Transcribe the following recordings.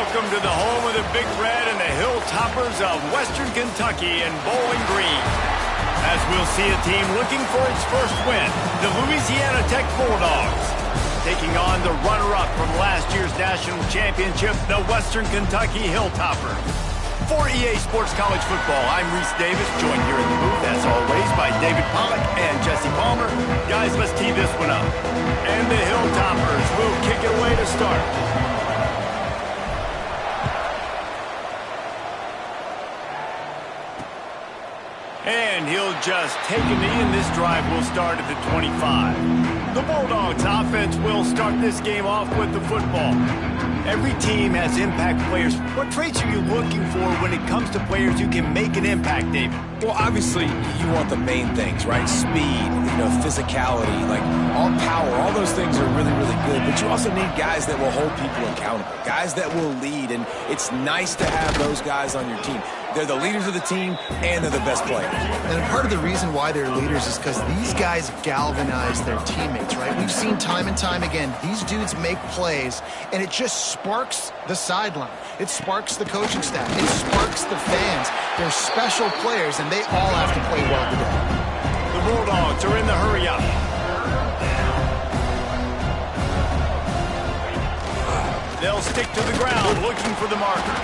Welcome to the home of the Big Red and the Hilltoppers of Western Kentucky in Bowling Green. As we'll see a team looking for its first win, the Louisiana Tech Bulldogs, taking on the runner-up from last year's national championship, the Western Kentucky Hilltoppers. For EA Sports College Football, I'm Reese Davis, joined here in the booth, as always, by David Pollack and Jesse Palmer. Guys, let's tee this one up. And the Hilltoppers will kick it away to start. And he'll just take a knee, and this drive will start at the 25. The Bulldogs offense will start this game off with the football. Every team has impact players. What traits are you looking for when it comes to players who can make an impact, David? Well, obviously, you want the main things, right? Speed, physicality, like all power, all those things are really, really good. But you also need guys that will hold people accountable, guys that will lead, and it's nice to have those guys on your team. They're the leaders of the team, and they're the best players. And part of the reason why they're leaders is because these guys galvanize their teammates, right? We've seen time and time again, these dudes make plays, and it just sparks the sideline. It sparks the coaching staff. It sparks the fans. They're special players, and they all have to play well today. The Bulldogs are in the hurry-up. They'll stick to the ground looking for the marker.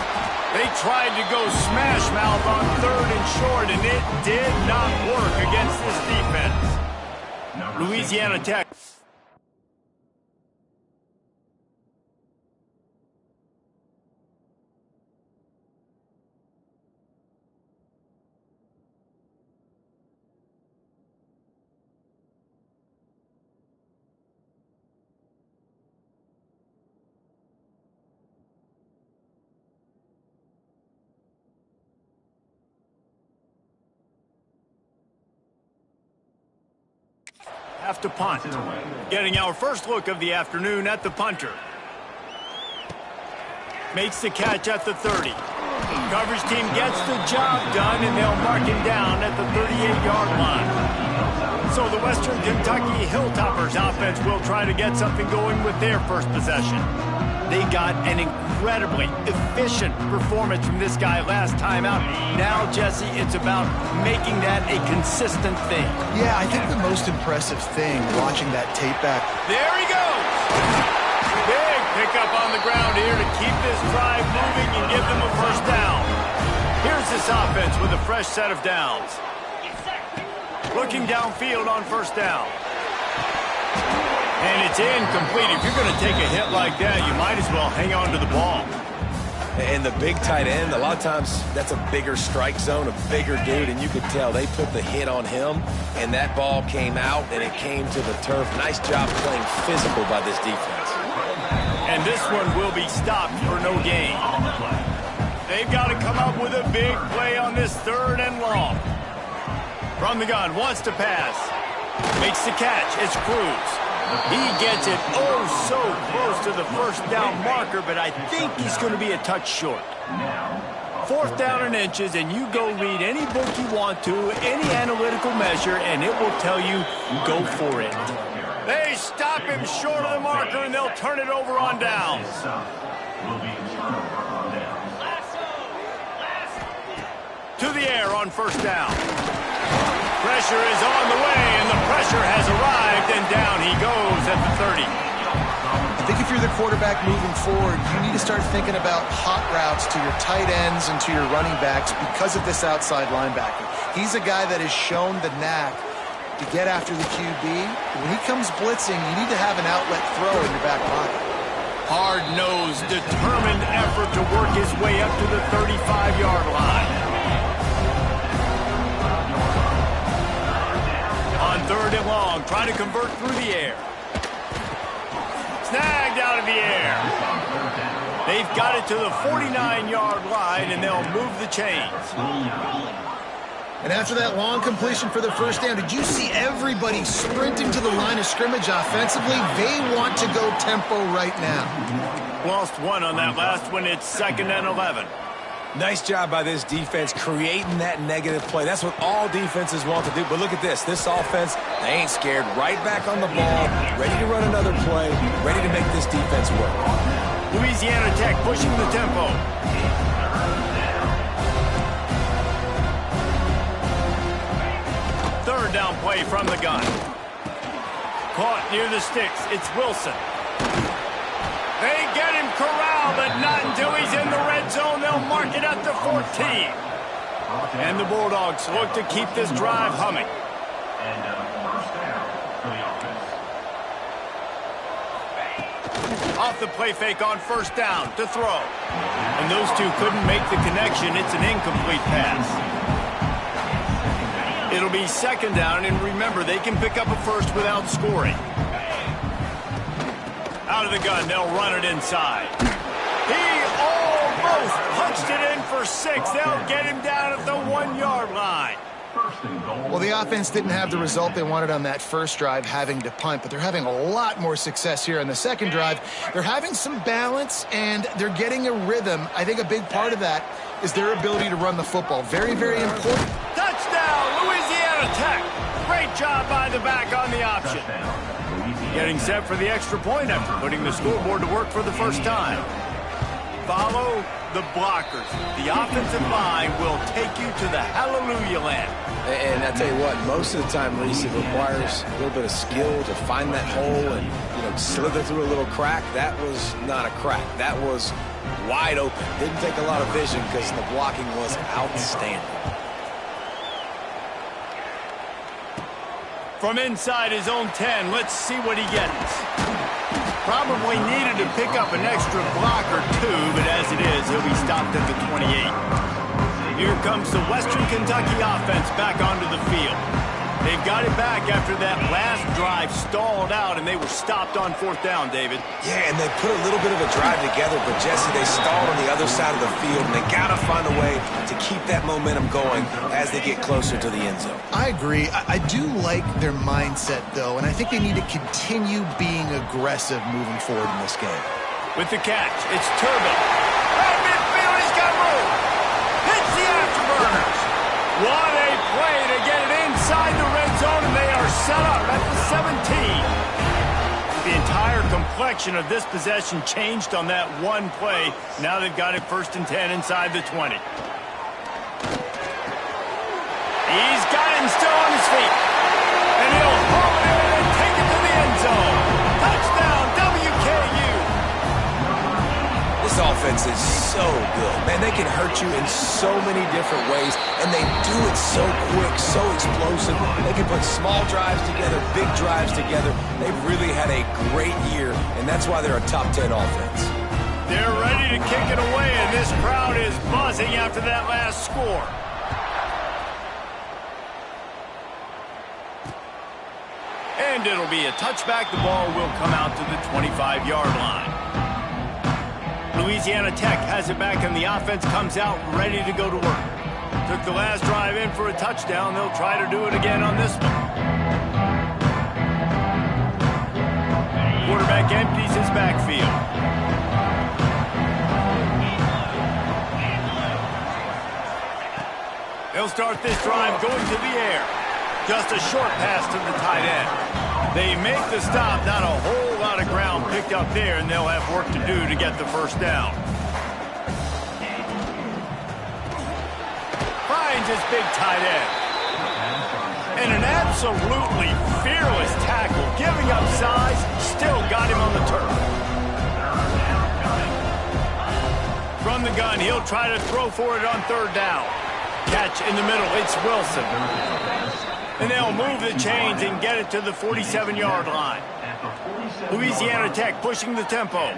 They tried to go smash mouth on 3rd and short, and it did not work against this defense. Louisiana Tech. Have to punt. Getting our first look of the afternoon at the punter. Makes the catch at the 30. Coverage team gets the job done, and they'll mark him down at the 38-yard line. So the Western Kentucky Hilltoppers offense will try to get something going with their first possession. They got an incredibly efficient performance from this guy last time out. Now, Jesse, it's about making that a consistent thing. Yeah, I think the most impressive thing watching that tape back. There he goes! Big pickup on the ground here to keep this drive moving and give them a first down. Here's this offense with a fresh set of downs. Looking downfield on first down. And it's incomplete. If you're going to take a hit like that, you might as well hang on to the ball. And the big tight end, a lot of times that's a bigger strike zone, a bigger dude, and you could tell they put the hit on him, and that ball came out, and it came to the turf. Nice job playing physical by this defense. And this one will be stopped for no gain. They've got to come up with a big play on this 3rd and long. From the gun, wants to pass. Makes the catch. It's Cruz. He gets it so close to the first down marker, but I think he's going to be a touch short. 4th down and inches, and you go read any book you want to, any analytical measure, and it will tell you, go for it. They stop him short of the marker, and they'll turn it over on downs. To the air on first down. Pressure is on the way, and the pressure has arrived, and down he goes at the 30. I think if you're the quarterback moving forward, you need to start thinking about hot routes to your tight ends and to your running backs because of this outside linebacker. He's a guy that has shown the knack to get after the QB. When he comes blitzing, you need to have an outlet throw in your back pocket. Hard-nosed, determined effort to work his way up to the 35-yard line. On 3rd and long, trying to convert through the air. Snagged out of the air. They've got it to the 49-yard line, and they'll move the chains. And after that long completion for the first down, did you see everybody sprinting to the line of scrimmage offensively? They want to go tempo right now. Lost one on that last one. It's 2nd and 11. Nice job by this defense creating that negative play. That's what all defenses want to do. But look at this. This offense, they ain't scared. Right back on the ball, ready to run another play, ready to make this defense work. Louisiana Tech pushing the tempo. Third down play from the gun. Caught near the sticks. It's Wilson. They get him corralled, but not until he's in the red zone. They'll mark it at the 14. And the Bulldogs look to keep this drive humming. Off the play fake on first down to throw. And those two couldn't make the connection. It's an incomplete pass. It'll be second down, and remember, they can pick up a first without scoring. Out of the gun, they'll run it inside. He almost punched it in for 6. They'll get him down at the 1-yard line. Well, the offense didn't have the result they wanted on that first drive, having to punt, but they're having a lot more success here on the second drive. They're having some balance, and they're getting a rhythm. I think a big part of that is their ability to run the football. Very, very important. Touchdown, Louisiana Tech. Great job by the back on the option. Getting set for the extra point after putting the scoreboard to work for the first time. Follow the blockers. The offensive line will take you to the hallelujah land. And I tell you what, most of the time, Reese, it requires a little bit of skill to find that hole and slither through a little crack. That was not a crack. That was wide open. Didn't take a lot of vision because the blocking was outstanding. From inside his own 10, let's see what he gets. Probably needed to pick up an extra block or two, but as it is, he'll be stopped at the 28. Here comes the Western Kentucky offense back onto the field. They've got it back after that last drive stalled out, and they were stopped on fourth down, David. Yeah, and they put a little bit of a drive together, but, Jesse, they stalled on the other side of the field, and they got to find a way to keep that momentum going as they get closer to the end zone. I agree. I do like their mindset, though, and I think they need to continue being aggressive moving forward in this game. With the catch, it's Turbo. Right midfield, he's got room. Hits the afterburners. What a play to get it inside the red zone, and they are set up at the 17. The entire complexion of this possession changed on that one play. Now they've got it 1st and 10 inside the 20. He's got him still on his feet. And he'll haul it in and take it to the end zone. Touchdown, WKU. This offense is so good. Man, they can hurt you in so many different ways, and they do it so quick, so explosive. They can put small drives together, big drives together. They've really had a great year, and that's why they're a top 10 offense. They're ready to kick it away, and this crowd is buzzing after that last score. And it'll be a touchback. The ball will come out to the 25-yard line. Louisiana Tech has it back, and the offense comes out ready to go to work. Took the last drive in for a touchdown. They'll try to do it again on this one. Quarterback empties his backfield. They'll start this drive going to the air. Just a short pass to the tight end. They make the stop, not a whole lot of ground picked up there, and they'll have work to do to get the first down. Finds his big tight end. And an absolutely fearless tackle, giving up size, still got him on the turf. From the gun, he'll try to throw for it on third down. Catch in the middle, it's Wilson. And they'll move the chains and get it to the 47-yard line. Louisiana Tech pushing the tempo.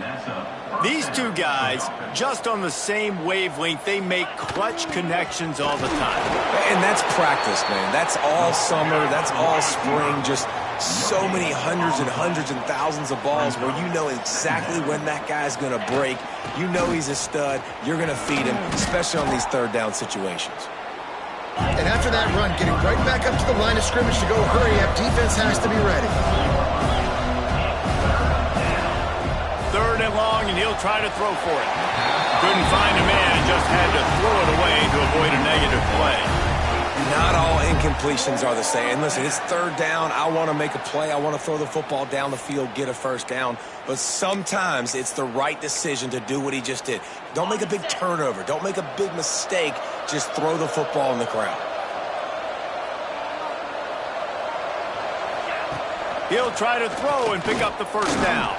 These two guys, just on the same wavelength, they make clutch connections all the time. And that's practice, man. That's all summer. That's all spring. Just so many hundreds and thousands of balls where you know exactly when that guy's going to break. You know he's a stud. You're going to feed him, especially on these third down situations. And after that run, getting right back up to the line of scrimmage to go hurry up, defense has to be ready. Third and long, and he'll try to throw for it. Couldn't find a man and just had to throw it away to avoid a negative play. Not all incompletions are the same. And listen, it's third down. I want to make a play. I want to throw the football down the field, get a first down. But sometimes it's the right decision to do what he just did. Don't make a big turnover. Don't make a big mistake. Just throw the football in the crowd. He'll try to throw and pick up the first down.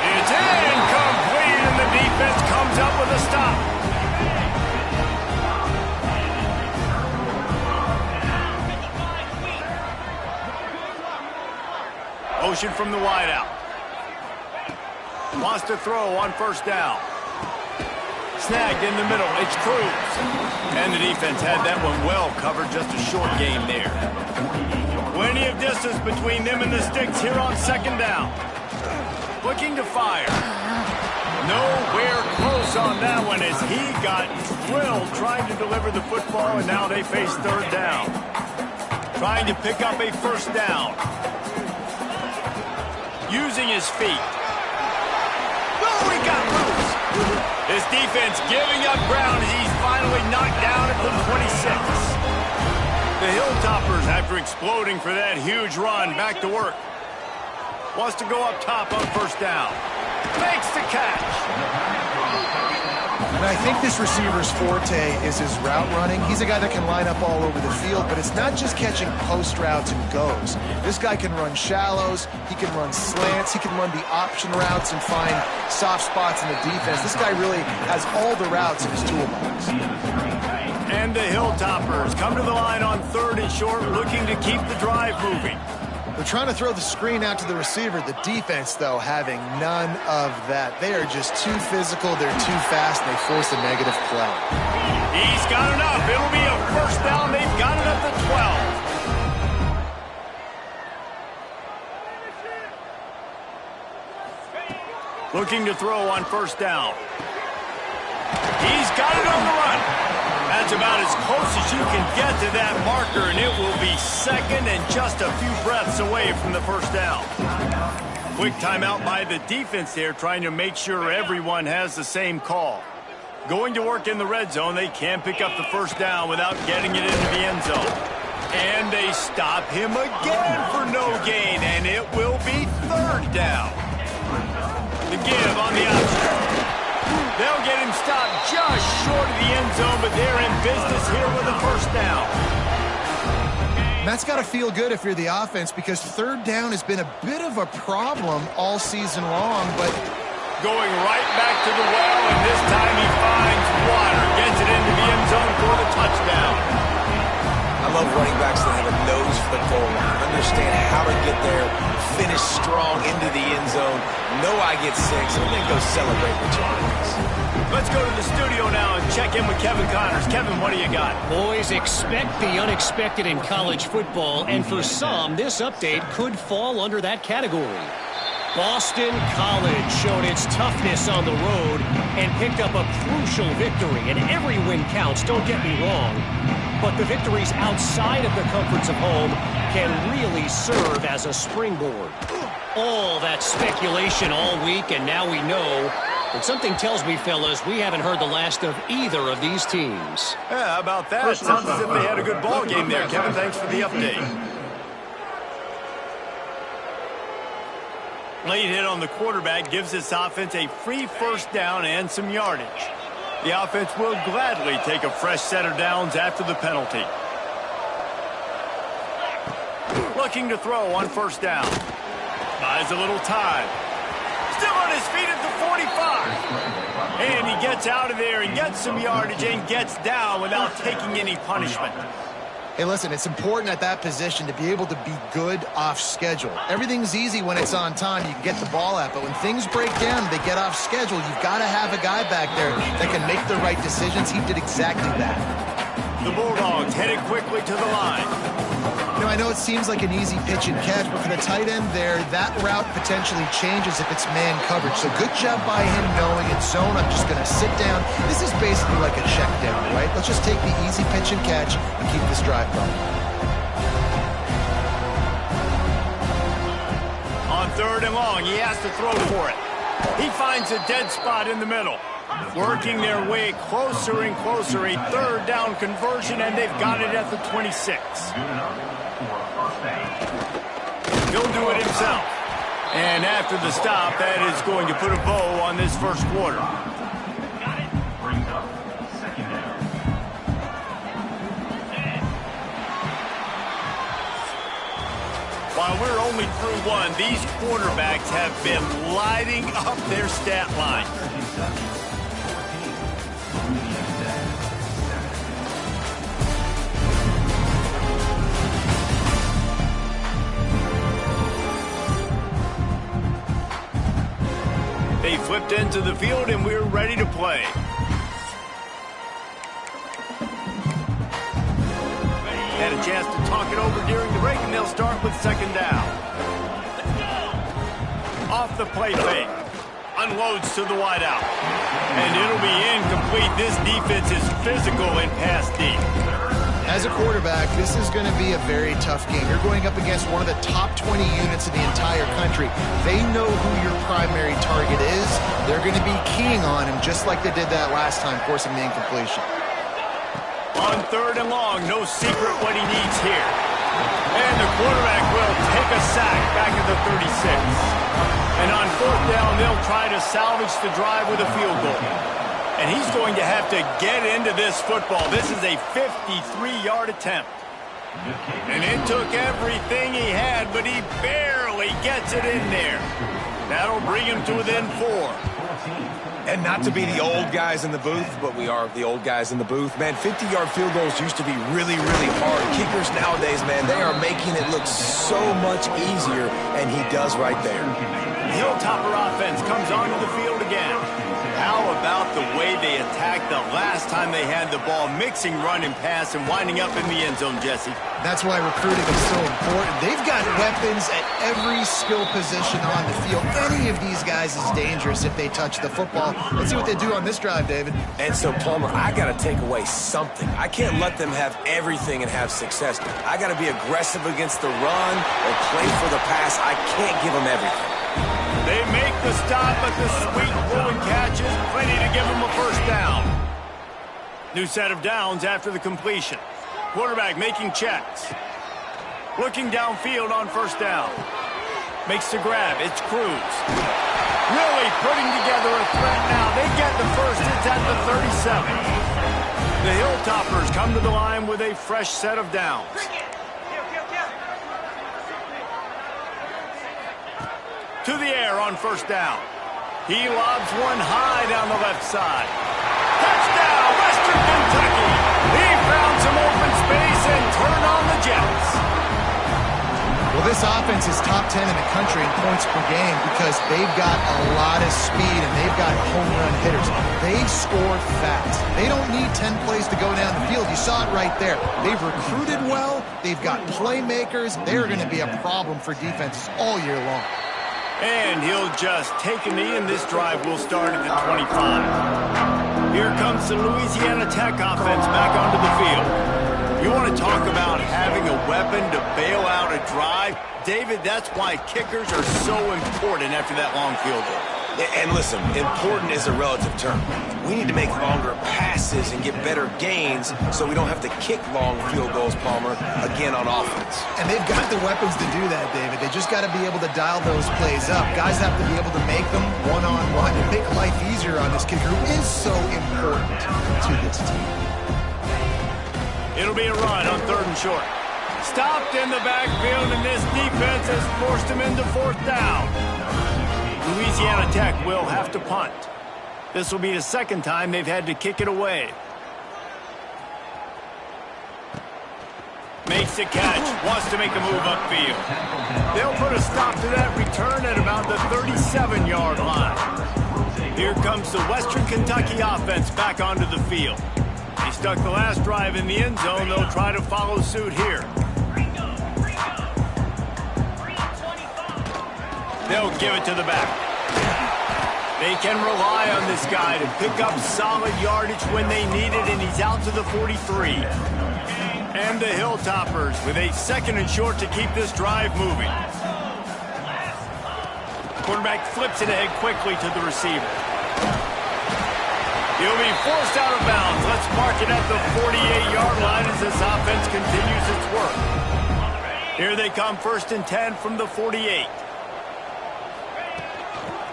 It's incomplete, and the defense comes up with a stop. Motion from the wideout. Wants to throw on first down. Snagged in the middle. It's Cruz. And the defense had that one well covered. Just a short game there. Plenty of distance between them and the sticks here on second down. Looking to fire. Nowhere close on that one as he got drilled trying to deliver the football, and now they face third down. Trying to pick up a first down. Using his feet. Oh, he got loose. This defense giving up ground as he's finally knocked down at the 26. The Hilltoppers, after exploding for that huge run, back to work. Wants to go up top on first down. Makes the catch. And I think this receiver's forte is his route running. He's a guy that can line up all over the field, but it's not just catching post routes and goes. This guy can run shallows, he can run slants, he can run the option routes and find soft spots in the defense. This guy really has all the routes in his toolbox. And the Hilltoppers come to the line on third and short, looking to keep the drive moving. They're trying to throw the screen out to the receiver. The defense, though, having none of that. They are just too physical, they're too fast, and they force a negative play. He's got enough. It'll be a first down. They've got it at the 12. Looking to throw on first down. He's got it on the run. That's about as close as you can get to that marker, and it will be second and just a few breaths away from the first down. Quick timeout by the defense there, trying to make sure everyone has the same call. Going to work in the red zone, they can't pick up the first down without getting it into the end zone. And they stop him again for no gain, and it will be third down. The give on the option. They'll get him stopped just short of the end zone, but they're in business here with a first down. And that's got to feel good if you're the offense, because third down has been a bit of a problem all season long, but going right back to the well, and this time he finds water. Gets it into the end zone for the touchdown. I love running backs that have a nose for the goal line. Understand how to get there, finish strong into the end zone, know I get 6, and then go celebrate with your friends. Let's go to the studio now and check in with Kevin Connors. Kevin, what do you got? Boys, expect the unexpected in college football, and for some, this update could fall under that category. Boston College showed its toughness on the road and picked up a crucial victory, and every win counts, don't get me wrong. But the victories outside of the comforts of home can really serve as a springboard. All that speculation all week, and now we know. But something tells me, fellas, we haven't heard the last of either of these teams. Yeah, how about that? It sounds as if they had a good ball game there. Kevin, thanks for the update. Late hit on the quarterback gives this offense a free first down and some yardage. The offense will gladly take a fresh set of downs after the penalty. Looking to throw on first down. Buys a little time. Still on his feet at the 45. And he gets out of there and gets some yardage and gets down without taking any punishment. hey, listen, it's important at that position to be able to be good off schedule. Everything's easy when it's on time. You can get the ball out. But when things break down, they get off schedule. You've got to have a guy back there that can make the right decisions. He did exactly that. The Bulldogs headed quickly to the line. You know, I know it seems like an easy pitch and catch, but for the tight end there, that route potentially changes if it's man coverage. So good job by him knowing it's zone. I'm just going to sit down. This is basically like a check down, right? Let's just take the easy pitch and catch and keep this drive going. On 3rd and long, he has to throw for it. He finds a dead spot in the middle. Working their way closer and closer. A third down conversion, and they've got it at the 26. He'll do it himself. And after the stop, that is going to put a bow on this first quarter. While we're only through one, these quarterbacks have been lighting up their stat line. They flipped into the field, and we're ready to play. Had a chance to talk it over during the break, and they'll start with second down. Off the play fake. Unloads to the wideout. And it'll be incomplete. This defense is physical and pass deep. As a quarterback, this is going to be a very tough game. You're going up against one of the top 20 units in the entire country. They know who your primary target is. They're going to be keying on him just like they did that last time, forcing the incompletion. On third and long, no secret what he needs here. And the quarterback will take a sack back at the 36. And on fourth down, they'll try to salvage the drive with a field goal. And he's going to have to get into this football. This is a 53-yard attempt. And it took everything he had, but he barely gets it in there. That'll bring him to within 4. And not to be the old guys in the booth, but we are the old guys in the booth. Man, 50-yard field goals used to be really, really hard. Kickers nowadays, man, they are making it look so much easier, and he does right there. The Hilltopper offense comes onto the field again. How about the way they attacked the last time they had the ball, mixing run and pass and winding up in the end zone, Jesse? That's why recruiting is so important. They've got weapons at every skill position on the field. Any of these guys is dangerous if they touch the football. Let's see what they do on this drive, David. And so, Palmer, I got to take away something. I can't let them have everything and have success. I got to be aggressive against the run or play for the pass. I can't give them everything. They make the stop, but the sweet pulling catch is plenty to give them a first down. New set of downs after the completion. Quarterback making checks. Looking downfield on first down. Makes the grab. It's Cruz. Really putting together a threat now. They get the first. It's at the 37. The Hilltoppers come to the line with a fresh set of downs. To the air on first down. He lobs one high down the left side. Touchdown, Western Kentucky. He found some open space and turned on the Jets. Well, this offense is top 10 in the country in points per game because they've got a lot of speed and they've got home run hitters. They score fast. They don't need 10 plays to go down the field. You saw it right there. They've recruited well. They've got playmakers. They're going to be a problem for defenses all year long. And he'll just take a knee, and this drive will start at the 25. Here comes the Louisiana Tech offense back onto the field. You want to talk about having a weapon to bail out a drive? David, that's why kickers are so important after that long field goal. And listen, important is a relative term. We need to make longer passes and get better gains so we don't have to kick long field goals, Palmer, again on offense. And they've got the weapons to do that, David. They just got to be able to dial those plays up. Guys have to be able to make them one-on-one and make life easier on this kicker who is so important to this team. It'll be a run on third and short. Stopped in the backfield, and this defense has forced him into fourth down. Louisiana Tech will have to punt. This will be the second time they've had to kick it away. Makes the catch, wants to make a move upfield. They'll put a stop to that return at about the 37-yard line. Here comes the Western Kentucky offense back onto the field. He stuck the last drive in the end zone. They'll try to follow suit here. They'll give it to the back. They can rely on this guy to pick up solid yardage when they need it, and he's out to the 43. And the Hilltoppers with a second and short to keep this drive moving. Quarterback flips it ahead quickly to the receiver. He'll be forced out of bounds. Let's mark it at the 48-yard line as this offense continues its work. Here they come, 1st and 10 from the 48.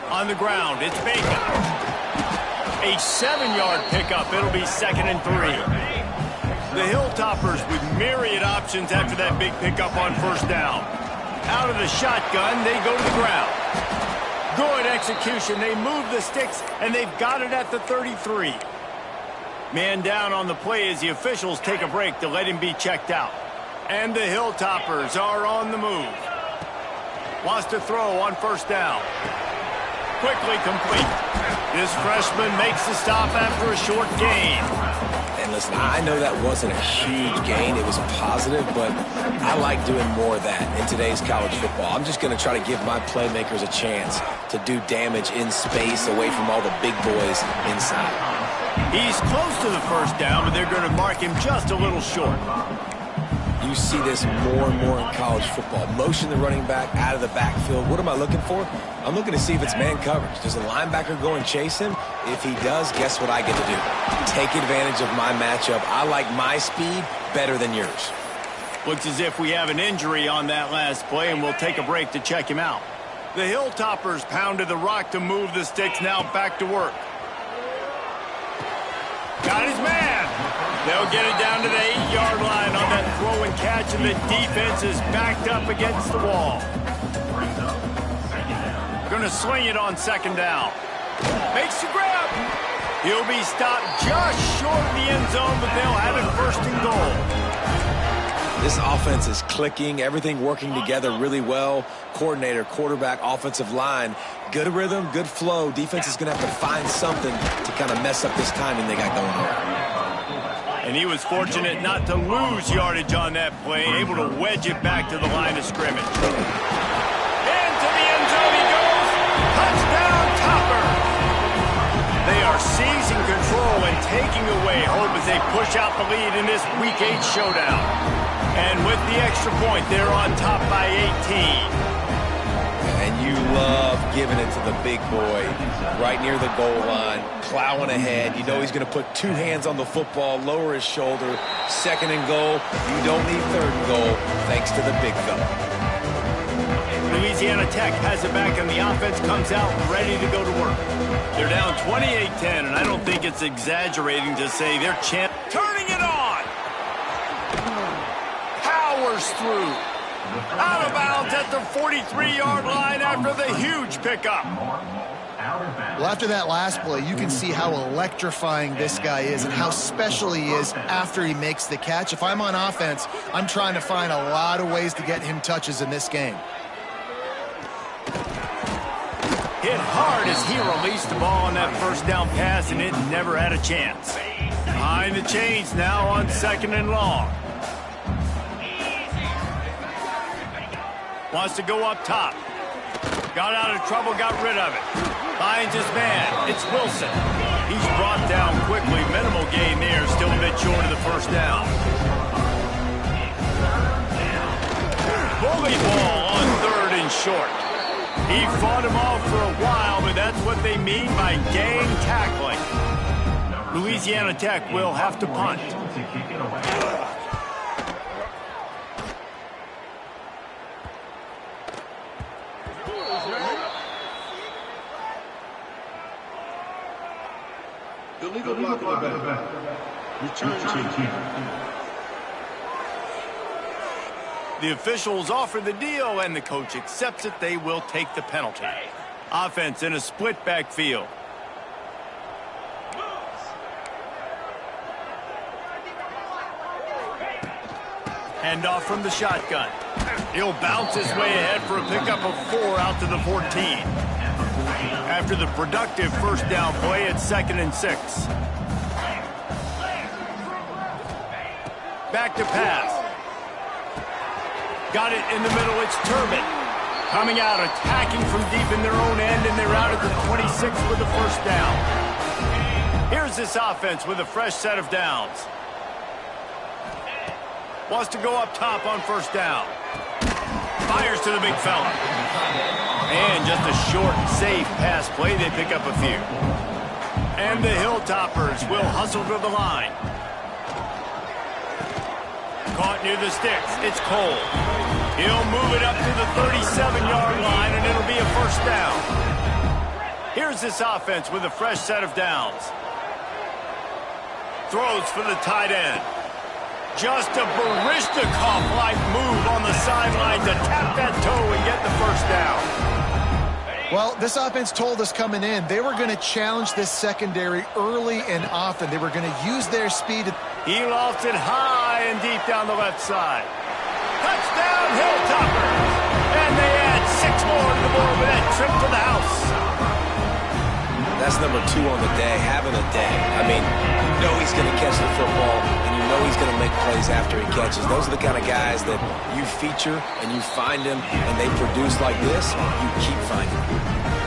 On the ground, it's Bacon. A 7-yard pickup. It'll be 2nd and 3. The Hilltoppers with myriad options after that big pickup on 1st down. Out of the shotgun, they go to the ground. Good execution. They move the sticks, and they've got it at the 33. Man down on the play as the officials take a break to let him be checked out. And the Hilltoppers are on the move. Wants to throw on 1st down. Quickly complete. This freshman makes the stop after a short gain. And listen, I know that wasn't a huge gain. It was positive, but I like doing more of that in today's college football. I'm just going to try to give my playmakers a chance to do damage in space away from all the big boys inside. He's close to the 1st down, but they're going to mark him just a little short. You see this more and more in college football. Motion the running back out of the backfield. What am I looking for? I'm looking to see if it's man coverage. Does the linebacker go and chase him? If he does, guess what I get to do? Take advantage of my matchup. I like my speed better than yours. Looks as if we have an injury on that last play, and we'll take a break to check him out. The Hilltoppers pounded the rock to move the sticks, now back to work. Got his man. They'll get it down to the 8-yard line on that throw and catch, and the defense is backed up against the wall. Going to sling it on 2nd down. Makes the grab. He'll be stopped just short of the end zone, but they'll have it 1st and goal. This offense is clicking, everything working together really well. Coordinator, quarterback, offensive line, good rhythm, good flow. Defense is going to have to find something to kind of mess up this timing they got going on. And he was fortunate not to lose yardage on that play, able to wedge it back to the line of scrimmage. Into the end zone he goes. Touchdown, Topper. They are seizing control and taking away hope as they push out the lead in this Week 8 showdown. And with the extra point, they're on top by 18. And you love giving it to the big boy right near the goal line, plowing ahead. You know he's going to put 2 hands on the football, lower his shoulder. 2nd and goal. You don't need 3rd and goal thanks to the big fella. Louisiana Tech has it back, and the offense comes out ready to go to work. They're down 28-10, and I don't think it's exaggerating to say they're turning it on. Powers through. Out of bounds at the 43-yard line after the huge pickup. Well, after that last play, you can see how electrifying this guy is and how special he is after he makes the catch. If I'm on offense, I'm trying to find a lot of ways to get him touches in this game. Hit hard as he released the ball on that 1st down pass, and it never had a chance. Behind the chains now on 2nd and long. Wants to go up top. Got out of trouble, got rid of it. Finds his man. It's Wilson. He's brought down quickly. Minimal gain there. Still a bit short of the 1st down. Bully ball on 3rd and short. He fought him off for a while, but that's what they mean by gang tackling. Louisiana Tech will have to punt. Illegal block in the back. Return team. The officials offer the deal, and the coach accepts it. They will take the penalty. Offense in a split backfield. Hand off from the shotgun. He'll bounce his way ahead for a pickup of 4 out to the 14. After the productive 1st down play, it's 2nd and 6. Back to pass. Got it in the middle. It's Turbin. Coming out, attacking from deep in their own end, and they're out at the 26 with the 1st down. Here's this offense with a fresh set of downs. Wants to go up top on 1st down. Fires to the big fella. And just a short, safe pass play. They pick up a few. And the Hilltoppers will hustle to the line. Caught near the sticks. It's Cole. He'll move it up to the 37-yard line, and it'll be a first down. Here's this offense with a fresh set of downs. Throws for the tight end. Just a Baryshnikov-like move on the sideline to tap that toe and get the first down. Well, this offense told us coming in they were going to challenge this secondary early and often. They were going to use their speed. He lofts it high and deep down the left side. Touchdown, Hilltoppers! And they add 6 more to the board with that trip to the house. That's number 2 on the day, having a day. I mean, you know he's going to catch the football, and you know he's going to make plays after he catches. Those are the kind of guys that you feature and you find them, and they produce like this, you keep finding them.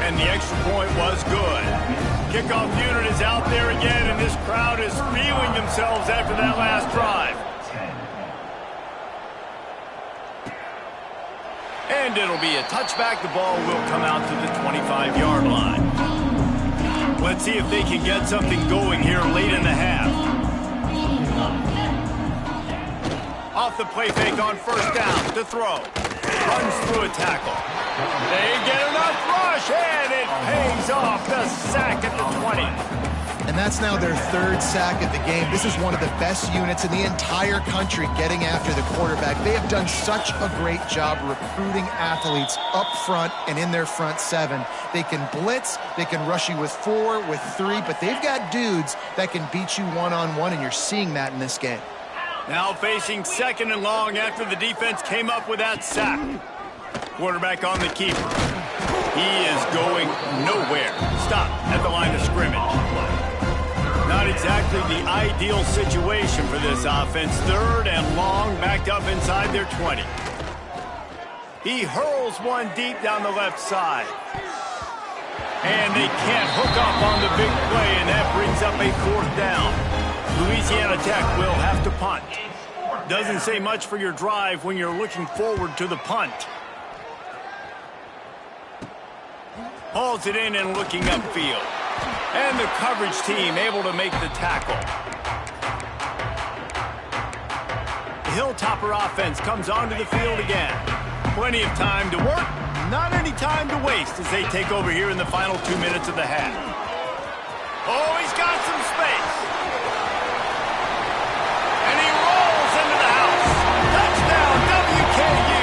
And the extra point was good. Kickoff unit is out there again, and this crowd is feeling themselves after that last drive. And it'll be a touchback. The ball will come out to the 25-yard line. Let's see if they can get something going here late in the half. Off the play fake on first down to throw. Runs through a tackle. They get enough rush, and it pays off. The sack at the 20. And that's now their 3rd sack of the game. This is one of the best units in the entire country getting after the quarterback. They have done such a great job recruiting athletes up front and in their front 7. They can blitz, they can rush you with 4, with 3, but they've got dudes that can beat you one-on-one, and you're seeing that in this game. Now facing 2nd and long after the defense came up with that sack. Quarterback on the keeper. He is going nowhere. Stop at the line of scrimmage. Not exactly the ideal situation for this offense. 3rd and long, backed up inside their 20. He hurls one deep down the left side. And they can't hook up on the big play, and that brings up a 4th down. Louisiana Tech will have to punt. Doesn't say much for your drive when you're looking forward to the punt. Hauls it in and looking upfield. And the coverage team able to make the tackle. The Hilltopper offense comes onto the field again. Plenty of time to work, not any time to waste as they take over here in the final 2 minutes of the half. Oh, he's got some space. And he rolls into the house. Touchdown, WKU.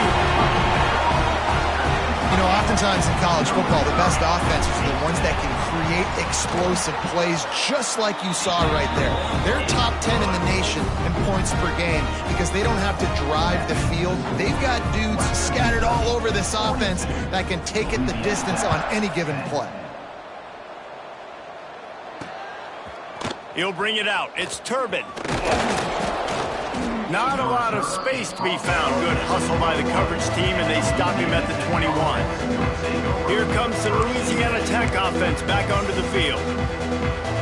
You know, oftentimes in college football, the best offenses are the ones that can create explosive plays just like you saw right there. They're top 10 in the nation in points per game because they don't have to drive the field. They've got dudes scattered all over this offense that can take it the distance on any given play. He'll bring it out. It's Turbin. Not a lot of space to be found. Good hustle by the coverage team, and they stop him at the 21. Here comes the Louisiana Tech offense back onto the field.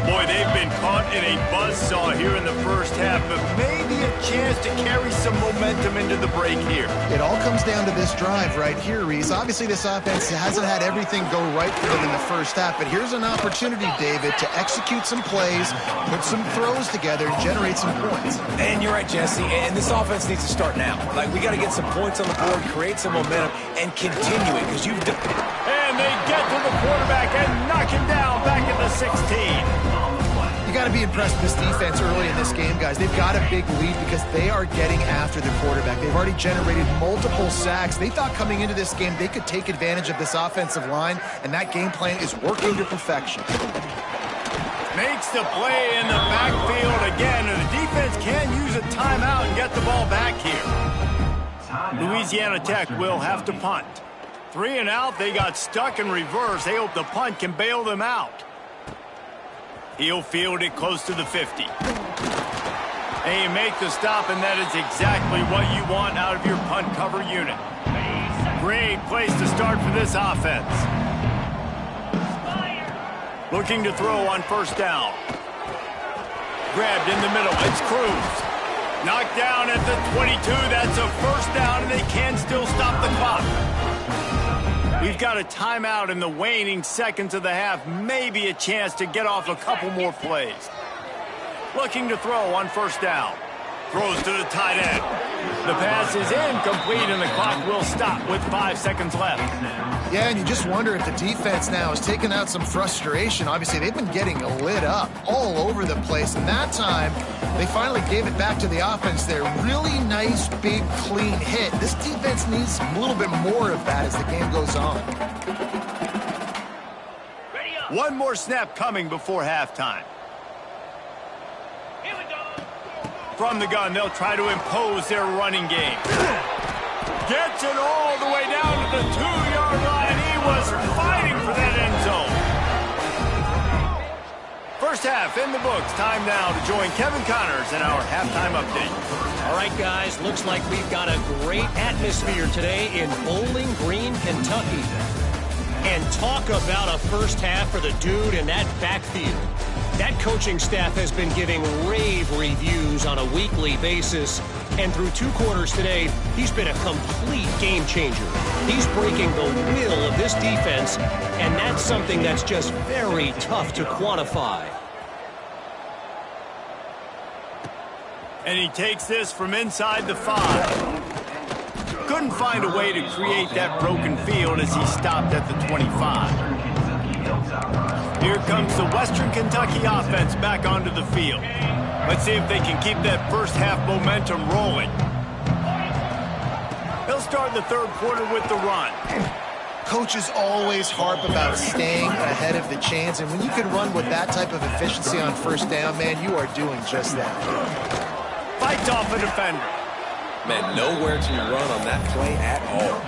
Boy, they've been caught in a buzzsaw here in the first half, but maybe a chance to carry some momentum into the break here. It all comes down to this drive right here, Reese. Obviously, this offense hasn't had everything go right for them in the first half, but here's an opportunity, David, to execute some plays, put some throws together, and generate some points. And you're right, Jesse, and this offense needs to start now. Like, we got to get some points on the board, create some momentum, and continue it, because you've done... And they get to the quarterback and knock him down back at the 16. You got to be impressed with this defense early in this game, guys. They've got a big lead because they are getting after the quarterback. They've already generated multiple sacks. They thought coming into this game they could take advantage of this offensive line, and that game plan is working to perfection. Makes the play in the backfield again, and the defense can use a timeout and get the ball back here. Louisiana Tech will have to punt. 3 and out, they got stuck in reverse. They hope the punt can bail them out. He'll field it close to the 50. And you make the stop, and that is exactly what you want out of your punt cover unit. Great place to start for this offense. Looking to throw on first down. Grabbed in the middle. It's Cruz. Knocked down at the 22. That's a first down, and they can still stop the clock. We've got a timeout in the waning seconds of the half. Maybe a chance to get off a couple more plays. Looking to throw on first down. Throws to the tight end. The pass is incomplete, and the clock will stop with 5 seconds left. Yeah, and you just wonder if the defense now is taking out some frustration. Obviously, they've been getting lit up all over the place, and that time they finally gave it back to the offense there. Really nice, big, clean hit. This defense needs a little bit more of that as the game goes on. One more snap coming before halftime. From the gun, they'll try to impose their running game. Gets it all the way down to the 2-yard line. He was fighting for that end zone. First half in the books. Time now to join Kevin Connors in our halftime update. All right, guys, looks like we've got a great atmosphere today in Bowling Green, Kentucky. And talk about a first half for the dude in that backfield. That coaching staff has been giving rave reviews on a weekly basis. And through 2 quarters today, he's been a complete game changer. He's breaking the will of this defense, and that's something that's just very tough to quantify. And he takes this from inside the 5. Couldn't find a way to create that broken field as he stopped at the 25. Here comes the Western Kentucky offense back onto the field. Let's see if they can keep that first half momentum rolling. He'll start the third quarter with the run. Coaches always harp about staying ahead of the chains, and when you can run with that type of efficiency on first down, man, you are doing just that. Fights off a defender. Man, nowhere to run on that play at all.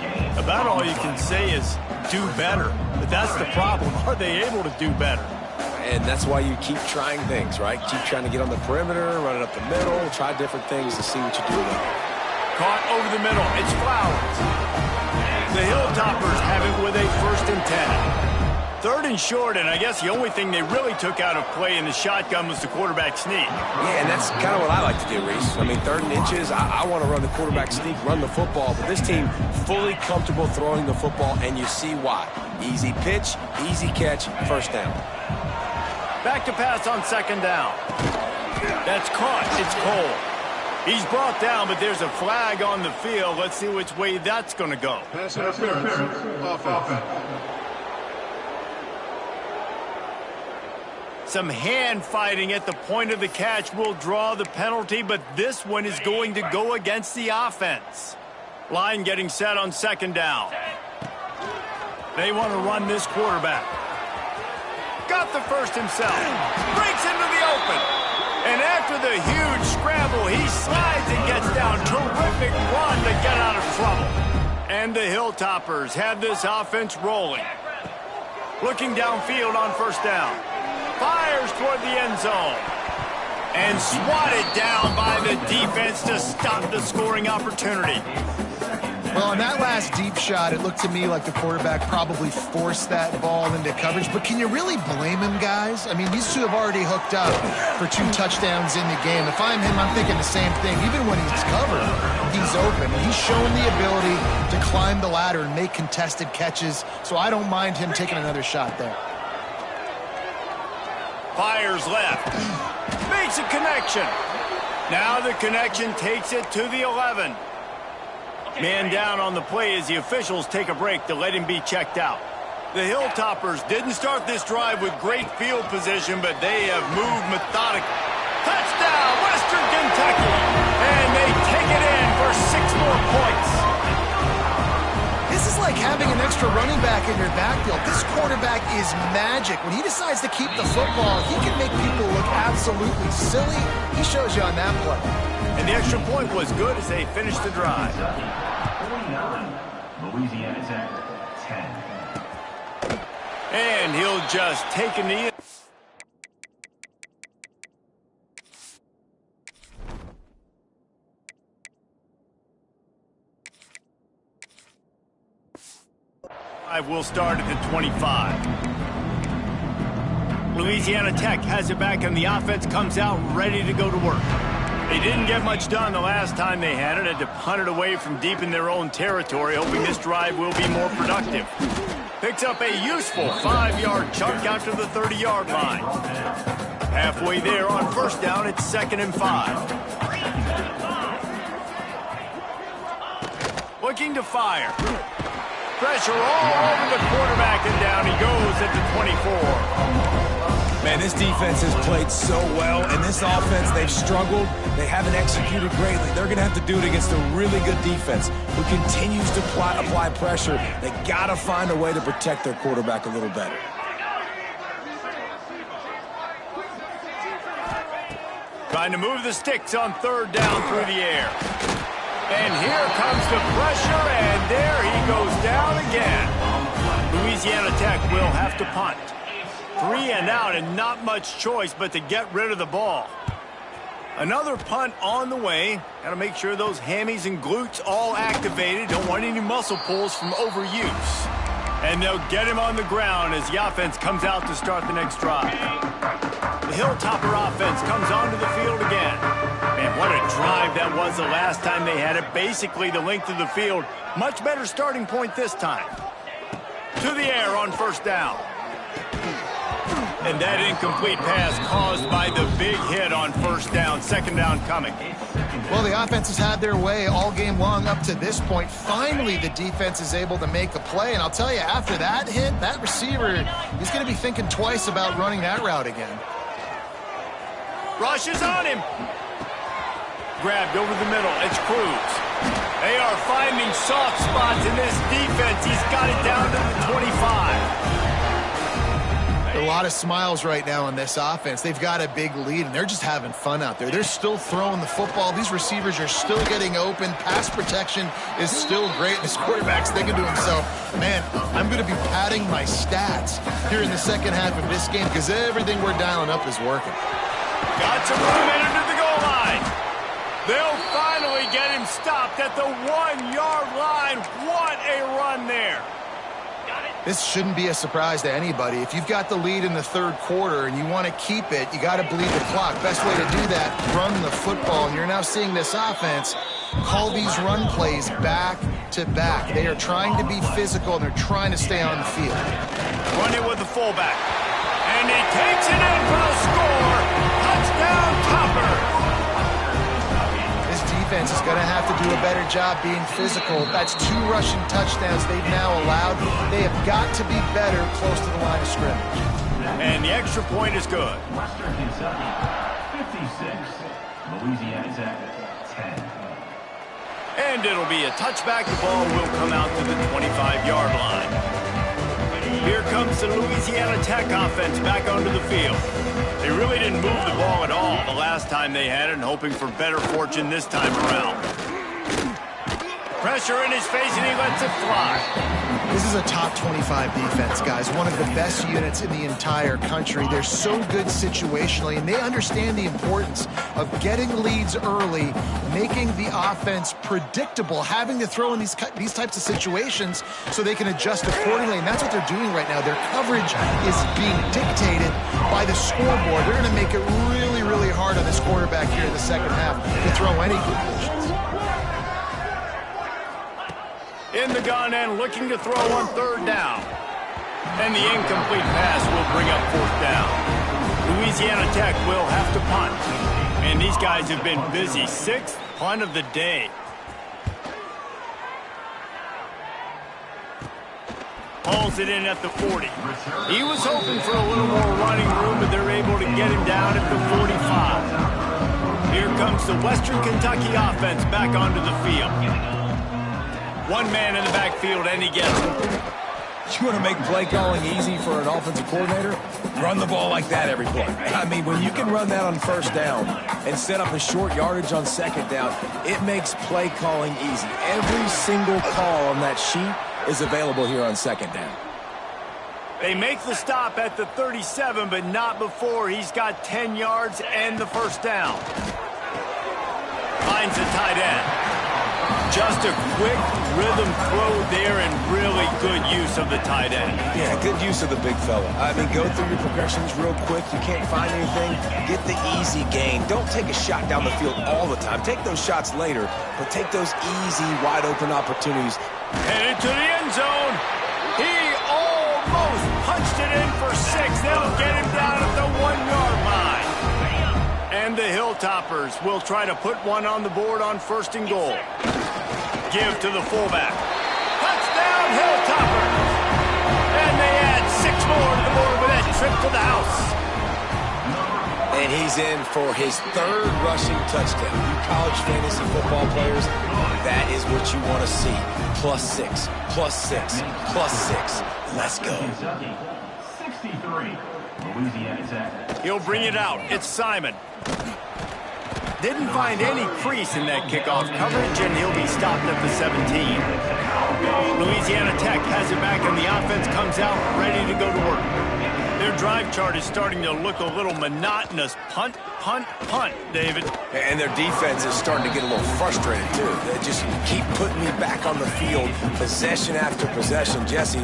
About all you can say is do better. But that's the problem. Are they able to do better? And that's why you keep trying things, right? Keep trying to get on the perimeter, run it up the middle, try different things to see what you do there. Caught over the middle. It's Flowers. The Hilltoppers have it with a 1st and 10. 3rd and short, and I guess the only thing they really took out of play in the shotgun was the quarterback sneak. Yeah, and that's kind of what I like to do, Reese. I mean, 3rd and inches, I want to run the quarterback sneak, run the football, but this team fully comfortable throwing the football, and you see why. Easy pitch, easy catch, first down. Back to pass on 2nd down. That's caught. It's Cole. He's brought down, but there's a flag on the field. Let's see which way that's going to go. Pass interference. Offense. Some hand fighting at the point of the catch will draw the penalty, but this one is going to go against the offense. Line getting set on 2nd down. They want to run this quarterback. Got the first himself. Breaks into the open. And after the huge scramble, he slides and gets down. Terrific run to get out of trouble. And the Hilltoppers have this offense rolling. Looking downfield on 1st down. Fires toward the end zone. And swatted down by the defense to stop the scoring opportunity. Well, on that last deep shot, it looked to me like the quarterback probably forced that ball into coverage. But can you really blame him, guys? I mean, these two have already hooked up for 2 touchdowns in the game. If I'm him, I'm thinking the same thing. Even when he's covered, he's open. He's shown the ability to climb the ladder and make contested catches. So I don't mind him taking another shot there. Fires left. Makes a connection. Now the connection takes it to the 11. Man down on the play as the officials take a break to let him be checked out. The Hilltoppers didn't start this drive with great field position, but they have moved methodically. Touchdown, Western Kentucky! And they take it in for 6 more points. This is like having an extra running back in your backfield. This quarterback is magic. When he decides to keep the football, he can make people look absolutely silly. He shows you on that play. And the extra point was good as they finished the drive. 49, Louisiana Tech, 10. And he'll just take a knee. Will start at the 25. Louisiana Tech has it back, and the offense comes out ready to go to work. They didn't get much done the last time they had it. Had to punt it away from deep in their own territory, hoping this drive will be more productive. Picks up a useful 5-yard chunk out to the 30-yard line. Halfway there on first down, it's 2nd and 5. Looking to fire. Pressure all over the quarterback, and down he goes at the 24. Man, this defense has played so well, and this offense, they've struggled. They haven't executed greatly. They're going to have to do it against a really good defense who continues to apply pressure. They got to find a way to protect their quarterback a little better. Trying to move the sticks on 3rd down through the air. And here comes the pressure, and there he goes down again. Louisiana Tech will have to punt. 3 and out, and not much choice but to get rid of the ball. Another punt on the way. Got to make sure those hammies and glutes all activated. Don't want any muscle pulls from overuse. And they'll get him on the ground as the offense comes out to start the next drive. The Hilltopper offense comes onto the field again. Man, what a drive that was the last time they had it. Basically the length of the field. Much better starting point this time. To the air on 1st down. And that incomplete pass caused by the big hit on 1st down. 2nd down coming. Well, the offense has had their way all game long up to this point. Finally, the defense is able to make a play. And I'll tell you, after that hit, that receiver, he's going to be thinking twice about running that route again. Rushes on him. Grabbed over the middle. It's Cruz. They are finding soft spots in this defense. He's got it down to the 25. A lot of smiles right now in this offense. They've got a big lead, and they're just having fun out there. They're still throwing the football. These receivers are still getting open. Pass protection is still great. This quarterback's thinking to himself, man, I'm going to be padding my stats here in the second half of this game because everything we're dialing up is working. Got some movement into the goal line. They'll finally get him stopped at the 1-yard line. What a run there. This shouldn't be a surprise to anybody. If you've got the lead in the 3rd quarter and you want to keep it, you got to bleed the clock. Best way to do that, run the football. And you're now seeing this offense call these run plays back to back. They are trying to be physical, and they're trying to stay on the field. Run it with the fullback. And he takes it in for a score. Touchdown, Topper. Defense is going to have to do a better job being physical. That's 2 rushing touchdowns they've now allowed. They have got to be better close to the line of scrimmage. And the extra point is good. Western Kentucky, 56. Louisiana Tech, 10. And it'll be a touchback. The ball will come out to the 25-yard line. Here comes the Louisiana Tech offense back onto the field. They really didn't move the ball at all the last time they had it, and hoping for better fortune this time around. Pressure in his face, and he lets it fly. This is a top 25 defense, guys. One of the best units in the entire country. They're so good situationally, and they understand the importance of getting leads early, making the offense predictable, having to throw in these types of situations so they can adjust accordingly, and that's what they're doing right now. Their coverage is being dictated by the scoreboard. They're going to make it really, really hard on this quarterback here in the second half to throw any completions. In the gun and looking to throw on 3rd down. And the incomplete pass will bring up 4th down. Louisiana Tech will have to punt. And these guys have been busy. 6th punt of the day. Hauls it in at the 40. He was hoping for a little more running room, but they're able to get him down at the 45. Here comes the Western Kentucky offense back onto the field. 1 man in the backfield, and he gets it. You want to make play calling easy for an offensive coordinator? Run the ball like that every play. I mean, when you can run that on 1st down and set up a short yardage on 2nd down, it makes play calling easy. Every single call on that sheet is available here on 2nd down. They make the stop at the 37, but not before he's got 10 yards and the 1st down. Finds the tight end. Just a quick rhythm throw there and really good use of the tight end. Yeah, good use of the big fella. I mean, go through your progressions real quick. You can't find anything, get the easy gain. Don't take a shot down the field all the time. Take those shots later, but take those easy, wide-open opportunities. Headed to the end zone. He almost punched it in for 6. They'll get him down at the 1-yard line. And the Hilltoppers will try to put one on the board on 1st and goal. Give to the fullback. Touchdown, Hilltoppers! And they add 6 more to the board with that trip to the house. And he's in for his 3rd rushing touchdown. You college fantasy football players, that is what you want to see. +6, +6, +6. Let's go. 63, Louisiana Tech. He'll bring it out. It's Simon. Didn't find any crease in that kickoff coverage, and he'll be stopped at the 17. Louisiana Tech has it back, and the offense comes out ready to go to work. Their drive chart is starting to look a little monotonous. Punt, punt, punt, David. And their defense is starting to get a little frustrated, too. They just keep putting me back on the field, possession after possession. Jesse,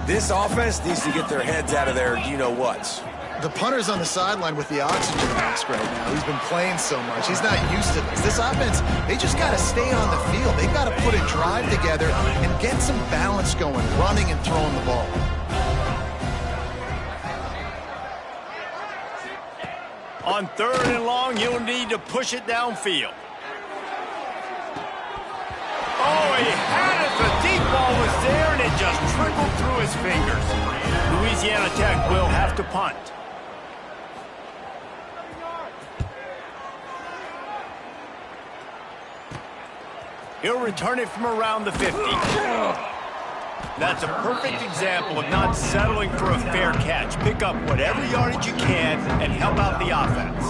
this offense needs to get their heads out of their you-know-whats. The punter's on the sideline with the oxygen mask right now. He's been playing so much. He's not used to this. This offense, they just got to stay on the field. They've got to put a drive together and get some balance going, running and throwing the ball. On 3rd and long, you'll need to push it downfield. Oh, he had it. The deep ball was there, and it just trickled through his fingers. Louisiana Tech will have to punt. He'll return it from around the 50. That's a perfect example of not settling for a fair catch. Pick up whatever yardage you can and help out the offense.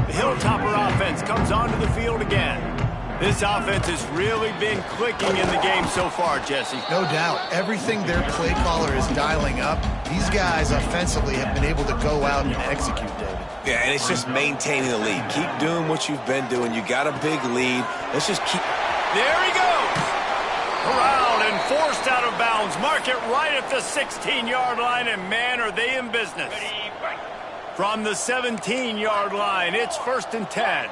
The Hilltopper offense comes onto the field again. This offense has really been clicking in the game so far, Jesse. No doubt. Everything their play caller is dialing up, these guys offensively have been able to go out and execute, David. Yeah, and it's just maintaining the lead. Keep doing what you've been doing. You got a big lead. Let's just keep... There he goes! Corralled and forced out of bounds. Mark it right at the 16-yard line, and man, are they in business. From the 17-yard line, it's 1st and 10.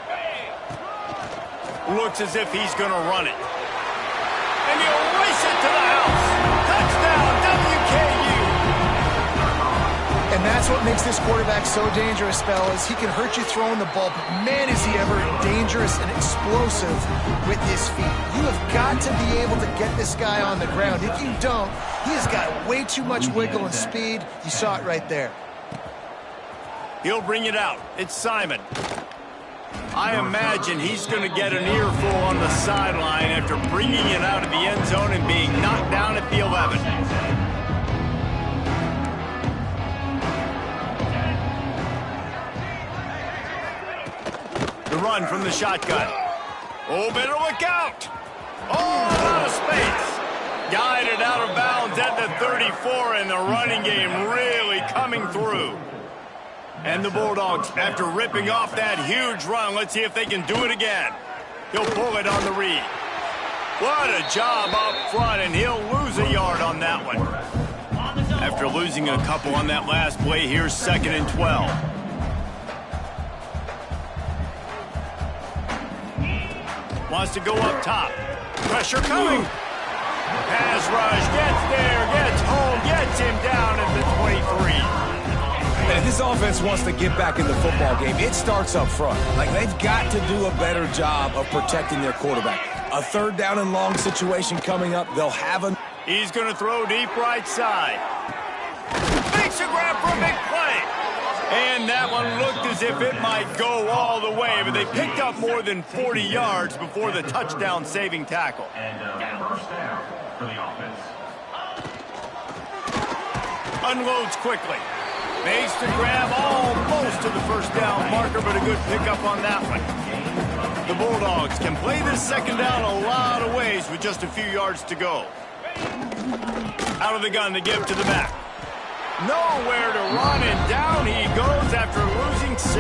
Looks as if he's going to run it. And he'll race it to the house. Touchdown, WKU! And that's what makes this quarterback so dangerous, fellas. He can hurt you throwing the ball, but man, is he ever dangerous and explosive with his feet. You have got to be able to get this guy on the ground. If you don't, he has got way too much wiggle and speed. You saw it right there. He'll bring it out. It's Simon. I imagine he's going to get an earful on the sideline after bringing it out of the end zone and being knocked down at the 11. The run from the shotgun. Oh, better look out. Oh, out of space. Guided out of bounds at the 34, and the running game really coming through. And the Bulldogs, after ripping off that huge run, let's see if they can do it again. He'll pull it on the read. What a job up front, and he'll lose a yard on that one. After losing a couple on that last play, here's 2nd and 12. Wants to go up top. Pressure coming. Pass rush, gets there, gets home, gets him down at the 23. And if this offense wants to get back in the football game, it starts up front. Like, they've got to do a better job of protecting their quarterback. A 3rd down and long situation coming up. They'll have a... He's going to throw deep right side. Makes a grab for a big play. And that one looked as if it might go all the way, but they picked up more than 40 yards before the touchdown-saving tackle. And 1st down for the offense. Unloads quickly. Makes the grab almost to the 1st down marker, but a good pickup on that one. The Bulldogs can play this 2nd down a lot of ways with just a few yards to go. Out of the gun to give to the back. Nowhere to run, and down he goes after losing 6.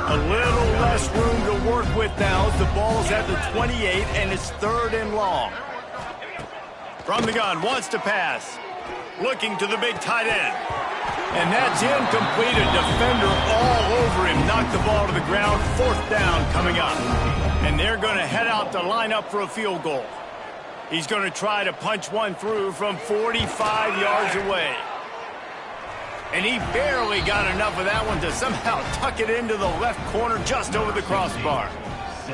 A little less room to work with now as the ball's at the 28 and it's 3rd and long. From the gun, wants to pass. Looking to the big tight end. And that's incomplete. A defender all over him. Knocked the ball to the ground. 4th down coming up. And they're going to head out to line up for a field goal. He's going to try to punch one through from 45 yards away. And he barely got enough of that one to somehow tuck it into the left corner just over the crossbar.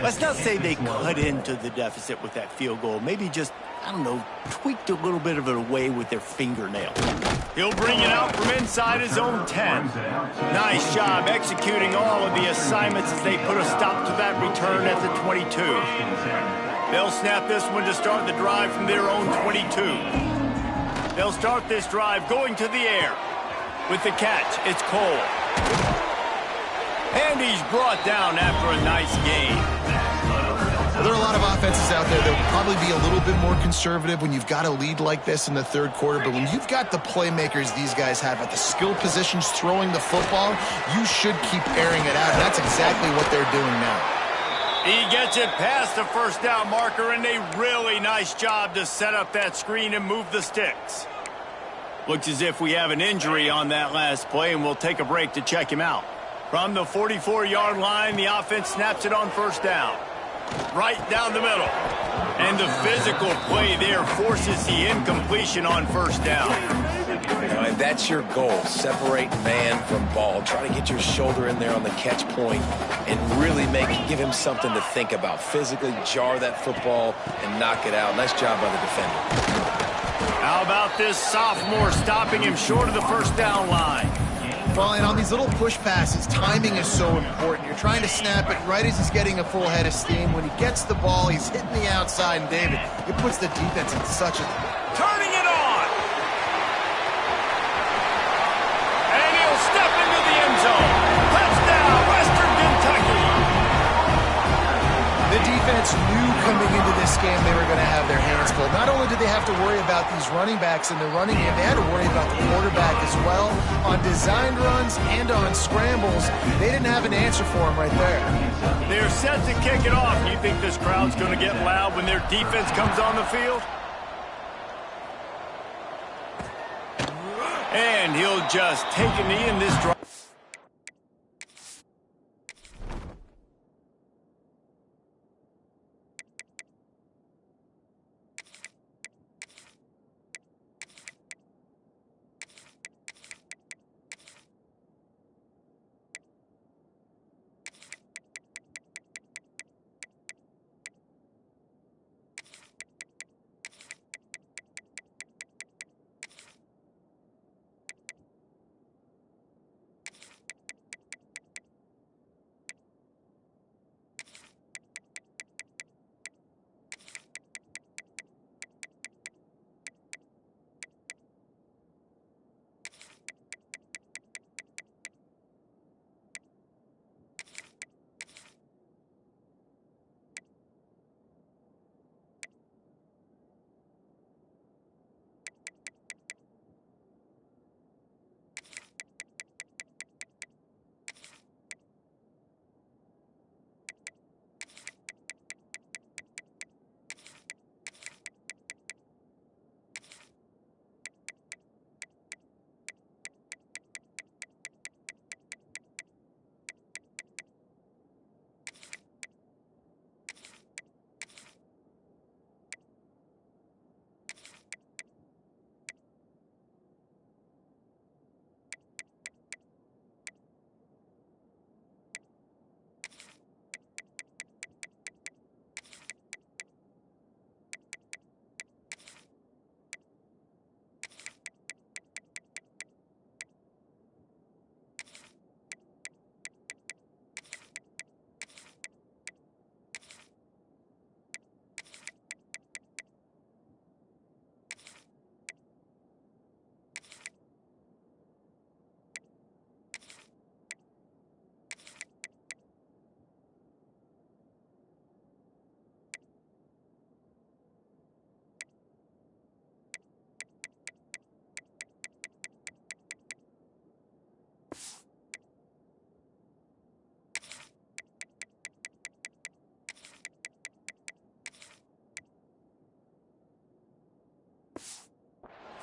Let's not say they cut into the deficit with that field goal. Maybe just, I don't know, tweaked a little bit of it away with their fingernail. He'll bring it out from inside his own 10. Nice job executing all of the assignments as they put a stop to that return at the 22. They'll snap this one to start the drive from their own 22. They'll start this drive going to the air. With the catch, it's Cole. And he's brought down after a nice gain. Well, there are a lot of offenses out there that will probably be a little bit more conservative when you've got a lead like this in the 3rd quarter. But when you've got the playmakers these guys have at the skill positions throwing the football, you should keep airing it out. And that's exactly what they're doing now. He gets it past the 1st down marker, and a really nice job to set up that screen and move the sticks. Looks as if we have an injury on that last play, and we'll take a break to check him out. From the 44-yard line, the offense snaps it on 1st down. Right down the middle. And the physical play there forces the incompletion on 1st down. And that's your goal. Separate man from ball. Try to get your shoulder in there on the catch point and really give him something to think about. Physically jar that football and knock it out. Nice job by the defender. How about this sophomore stopping him short of the 1st down line? Well, and on these little push passes, timing is so important. You're trying to snap it right as he's getting a full head of steam. When he gets the ball, he's hitting the outside, and David, it puts the defense in such a... Turning it on! And he'll step into the end zone. Touchdown, Western Kentucky! The defense knew coming into this game they were going to have their hands full. Not only did they have to worry about these running backs in the running game, they had to worry about the quarterback as well. On designed runs and on scrambles, they didn't have an answer for him right there. They're set to kick it off. You think this crowd's going to get loud when their defense comes on the field? And he'll just take a knee in this drive.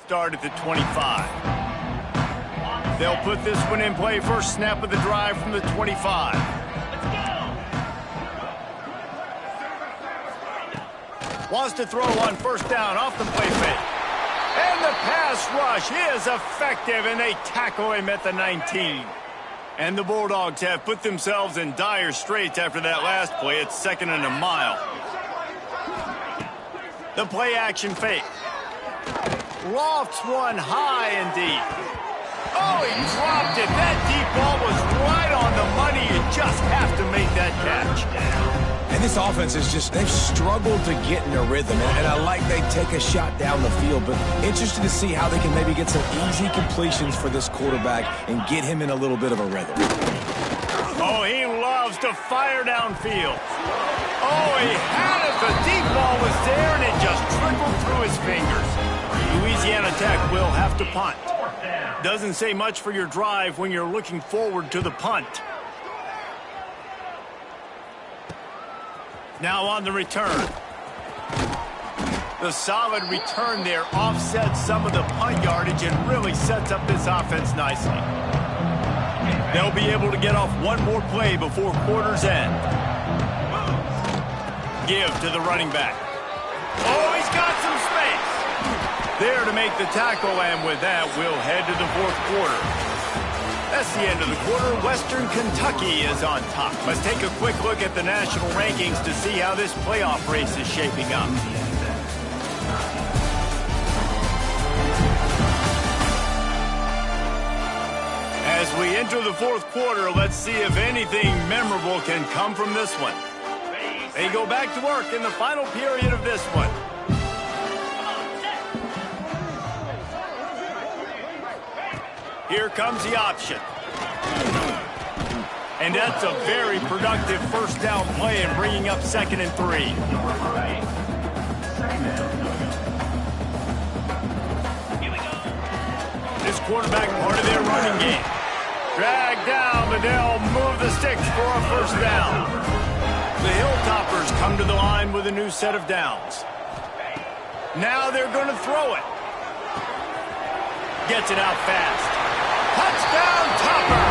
start at the 25. They'll put this one in play first snap of the drive from the 25. Wants to throw on first down off the play fake. And the pass rush is effective, and they tackle him at the 19. And the Bulldogs have put themselves in dire straits after that last play. It's 2nd and a mile. The play action fake. Lofts one high and deep. Oh, he dropped it. That deep ball was right on the money. You just have to make that catch. And this offense is just, they've struggled to get in a rhythm. And I like they take a shot down the field, but interested to see how they can maybe get some easy completions for this quarterback and get him in a little bit of a rhythm. Oh, he loves to fire downfield. Oh, he had it. The deep ball was there, and it just trickled through his fingers. Louisiana Tech will have to punt. Doesn't say much for your drive when you're looking forward to the punt. Now on the return. The solid return there offsets some of the punt yardage and really sets up this offense nicely. They'll be able to get off one more play before quarter's end. Give to the running back. Oh, he's got some space. There to make the tackle, and with that, we'll head to the 4th quarter. That's the end of the quarter. Western Kentucky is on top. Let's take a quick look at the national rankings to see how this playoff race is shaping up. As we enter the 4th quarter, let's see if anything memorable can come from this one. They go back to work in the final period of this one. Here comes the option. And that's a very productive first down play and bringing up 2nd and 3. This quarterback part of their running game. Dragged down, but they'll move the sticks for a first down. The Hilltoppers come to the line with a new set of downs. Now they're going to throw it. Gets it out fast. Touchdown, Topper!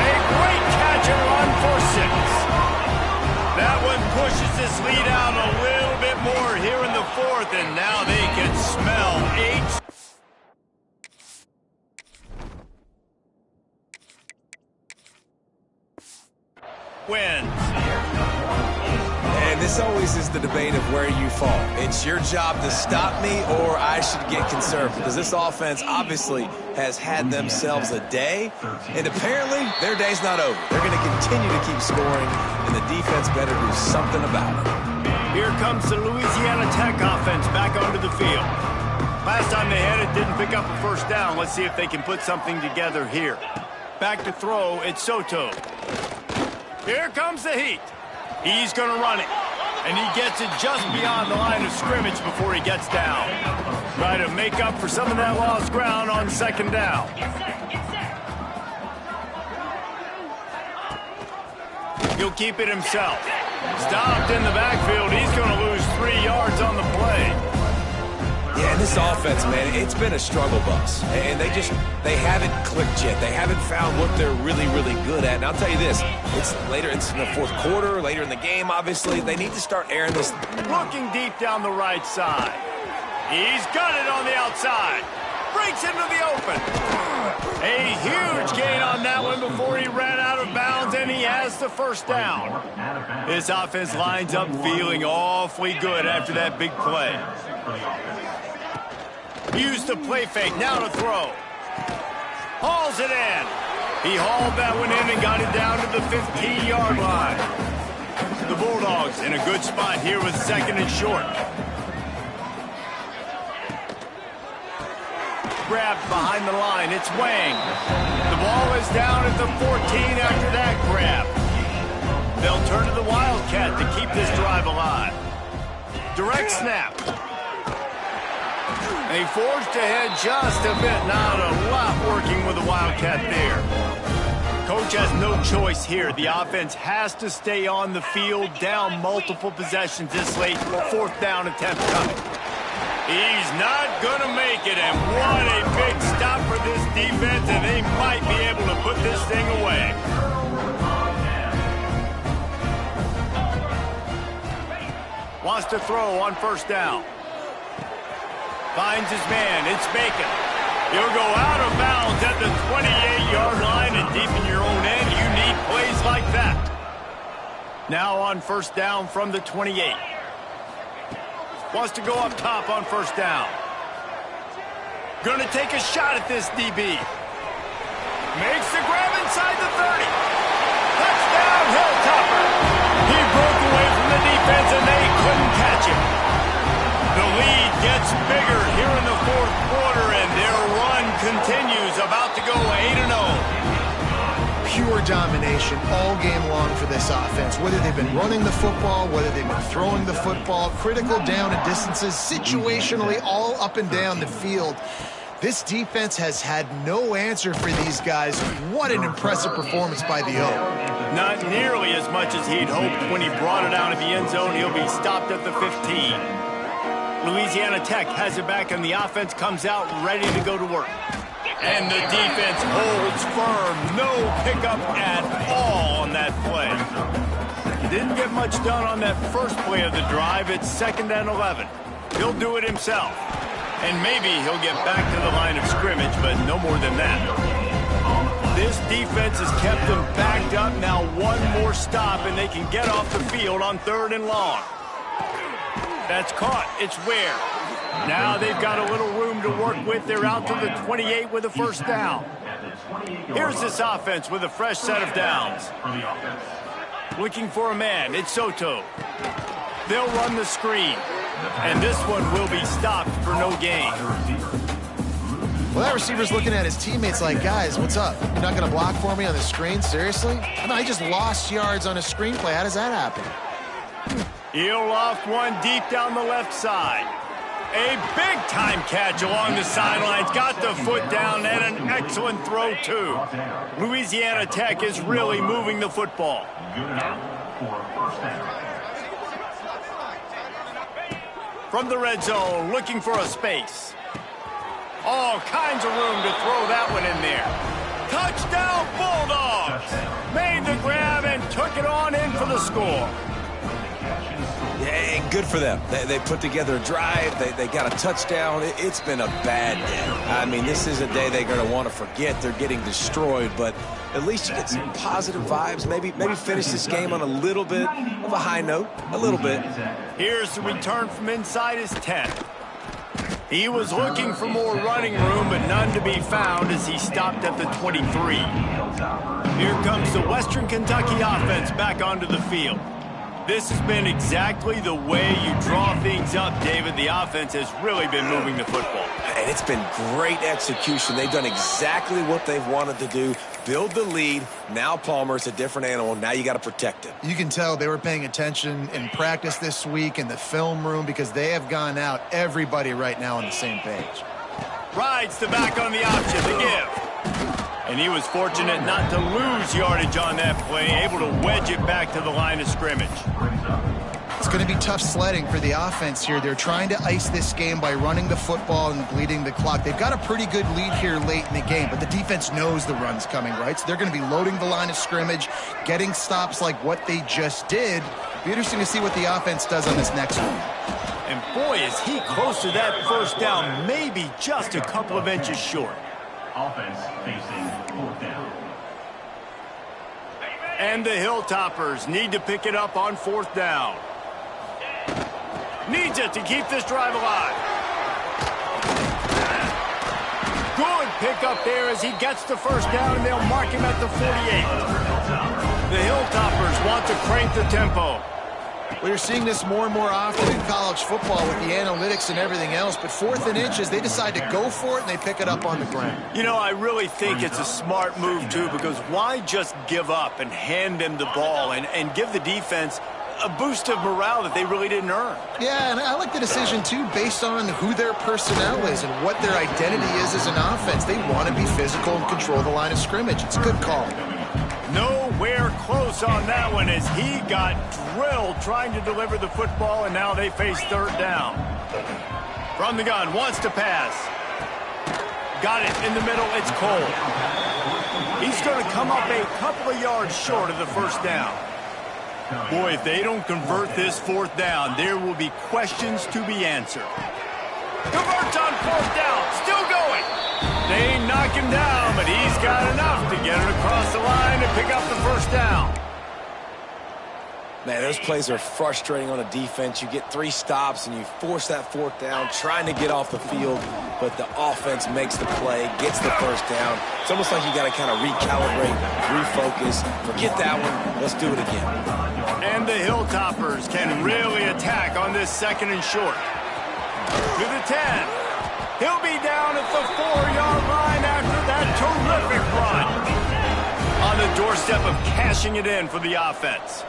A great catch and run for 6. That one pushes this lead out a little bit more here in the 4th, and now they can smell 8. Wins. And this always is the debate of where you fall. It's your job to stop me, or I should get conservative, because this offense obviously has had themselves a day, and apparently their day's not over. They're going to continue to keep scoring, and the defense better do something about it. Here comes the Louisiana Tech offense back onto the field. Last time they had it, didn't pick up a first down. Let's see if they can put something together here. Back to throw, it's Soto. Here comes the heat. He's going to run it. And he gets it just beyond the line of scrimmage before he gets down. Try to make up for some of that lost ground on 2nd down. He'll keep it himself. Stopped in the backfield. He's going to lose 3 yards on the play. Yeah, and this offense, man, it's been a struggle bus. And they haven't clicked yet. They haven't found what they're really, really good at. And I'll tell you this, it's in the 4th quarter, later in the game, obviously. They need to start airing this. Looking deep down the right side. He's got it on the outside. Breaks into the open. A huge gain on that one before he ran out of bounds, and he has the first down. His offense lines up feeling awfully good after that big play. Used the play fake, now to throw. Hauls it in. He hauled that one in and got it down to the 15-yard line. The Bulldogs in a good spot here with 2nd and short. Grabbed behind the line, it's Wang. The ball is down at the 14 after that grab. They'll turn to the Wildcat to keep this drive alive. Direct snap. They forged ahead just a bit. Not a lot working with the Wildcat there. Coach has no choice here. The offense has to stay on the field, down multiple possessions this late. 4th down attempt coming. He's not going to make it, and what a big stop for this defense, and they might be able to put this thing away. Wants to throw on first down. Finds his man. It's Bacon. He'll go out of bounds at the 28-yard line, and deep in your own end, you need plays like that. Now on first down from the 28. Wants to go up top on first down. Gonna take a shot at this DB. Makes the grab inside the 30. Touchdown, Hilltopper. He broke away from the defense, and they couldn't catch him. The lead gets bigger here in the fourth quarter, and their run continues, about to go 8-0. Pure domination all game long for this offense. Whether they've been running the football, whether they've been throwing the football, critical down and distances, situationally all up and down the field. This defense has had no answer for these guys. What an impressive performance by the O. Not nearly as much as he'd hoped when he brought it out of the end zone. He'll be stopped at the 15. Louisiana Tech has it back, and the offense comes out ready to go to work. And the defense holds firm. No pickup at all on that play. Didn't get much done on that first play of the drive. It's 2nd and 11. He'll do it himself. And maybe he'll get back to the line of scrimmage, but no more than that. This defense has kept them backed up. Now one more stop, and they can get off the field on 3rd and long. That's caught. It's Ware. Now they've got a little room to work with. They're out to the 28 with a first down. Here's this offense with a fresh set of downs. Looking for a man. It's Soto. They'll run the screen. And this one will be stopped for no gain. Well, that receiver's looking at his teammates like, guys, what's up? You're not going to block for me on the screen? Seriously? I mean, I just lost yards on a screenplay. How does that happen? He'll loft one deep down the left side. A big-time catch along the sidelines. Got the foot down, and an excellent throw, too. Louisiana Tech is really moving the football. From the red zone, looking for a space. All kinds of room to throw that one in there. Touchdown, Bulldogs! Made the grab and took it on in for the score. Yeah, good for them. They put together a drive. They got a touchdown. It's been a bad day. I mean, this is a day they're going to want to forget. They're getting destroyed, but at least you get some positive vibes. Maybe finish this game on a little bit of a high note. A little bit. Here's the return from inside his 10. He was looking for more running room, but none to be found as he stopped at the 23. Here comes the Western Kentucky offense back onto the field. This has been exactly the way you draw things up, David. The offense has really been moving the football. And it's been great execution. They've done exactly what they've wanted to do. Build the lead. Now Palmer's a different animal. Now you got to protect it. You can tell they were paying attention in practice this week in the film room because they have gone out, everybody right now on the same page. Rides the back on the option, the give. And he was fortunate not to lose yardage on that play, able to wedge it back to the line of scrimmage. It's going to be tough sledding for the offense here. They're trying to ice this game by running the football and bleeding the clock. They've got a pretty good lead here late in the game, but the defense knows the run's coming, right? So they're going to be loading the line of scrimmage, getting stops like what they just did. Be interesting to see what the offense does on this next one. And boy, is he close to that first down, maybe just a couple of inches short. Offense facing 4th down. And the Hilltoppers need to pick it up on 4th down. Needs it to keep this drive alive. Good pickup there as he gets the first down, and they'll mark him at the 48. The Hilltoppers want to crank the tempo. We're seeing this more and more often in college football with the analytics and everything else, but 4th and inches, they decide to go for it, and they pick it up on the ground. You know, I really think it's a smart move, too, because why just give up and hand them the ball and give the defense a boost of morale that they really didn't earn? Yeah, and I like the decision, too, based on who their personnel is and what their identity is as an offense. They want to be physical and control the line of scrimmage. It's a good call. Nowhere close on that one as he got drilled trying to deliver the football, and now they face 3rd down. From the gun, wants to pass. Got it in the middle, it's Cole. He's going to come up a couple of yards short of the first down. Boy, if they don't convert this fourth down, there will be questions to be answered. Converts on fourth down, still going. They knock him down, but he's got enough to get it across the line and pick up the first down. Man, those plays are frustrating on a defense. You get 3 stops and you force that fourth down, trying to get off the field, but the offense makes the play, gets the first down. It's almost like you got to kind of recalibrate, refocus. Forget that one. Let's do it again. And the Hilltoppers can really attack on this second and short. To the 10. He'll be down at the 4-yard line after that terrific run. On the doorstep of cashing it in for the offense.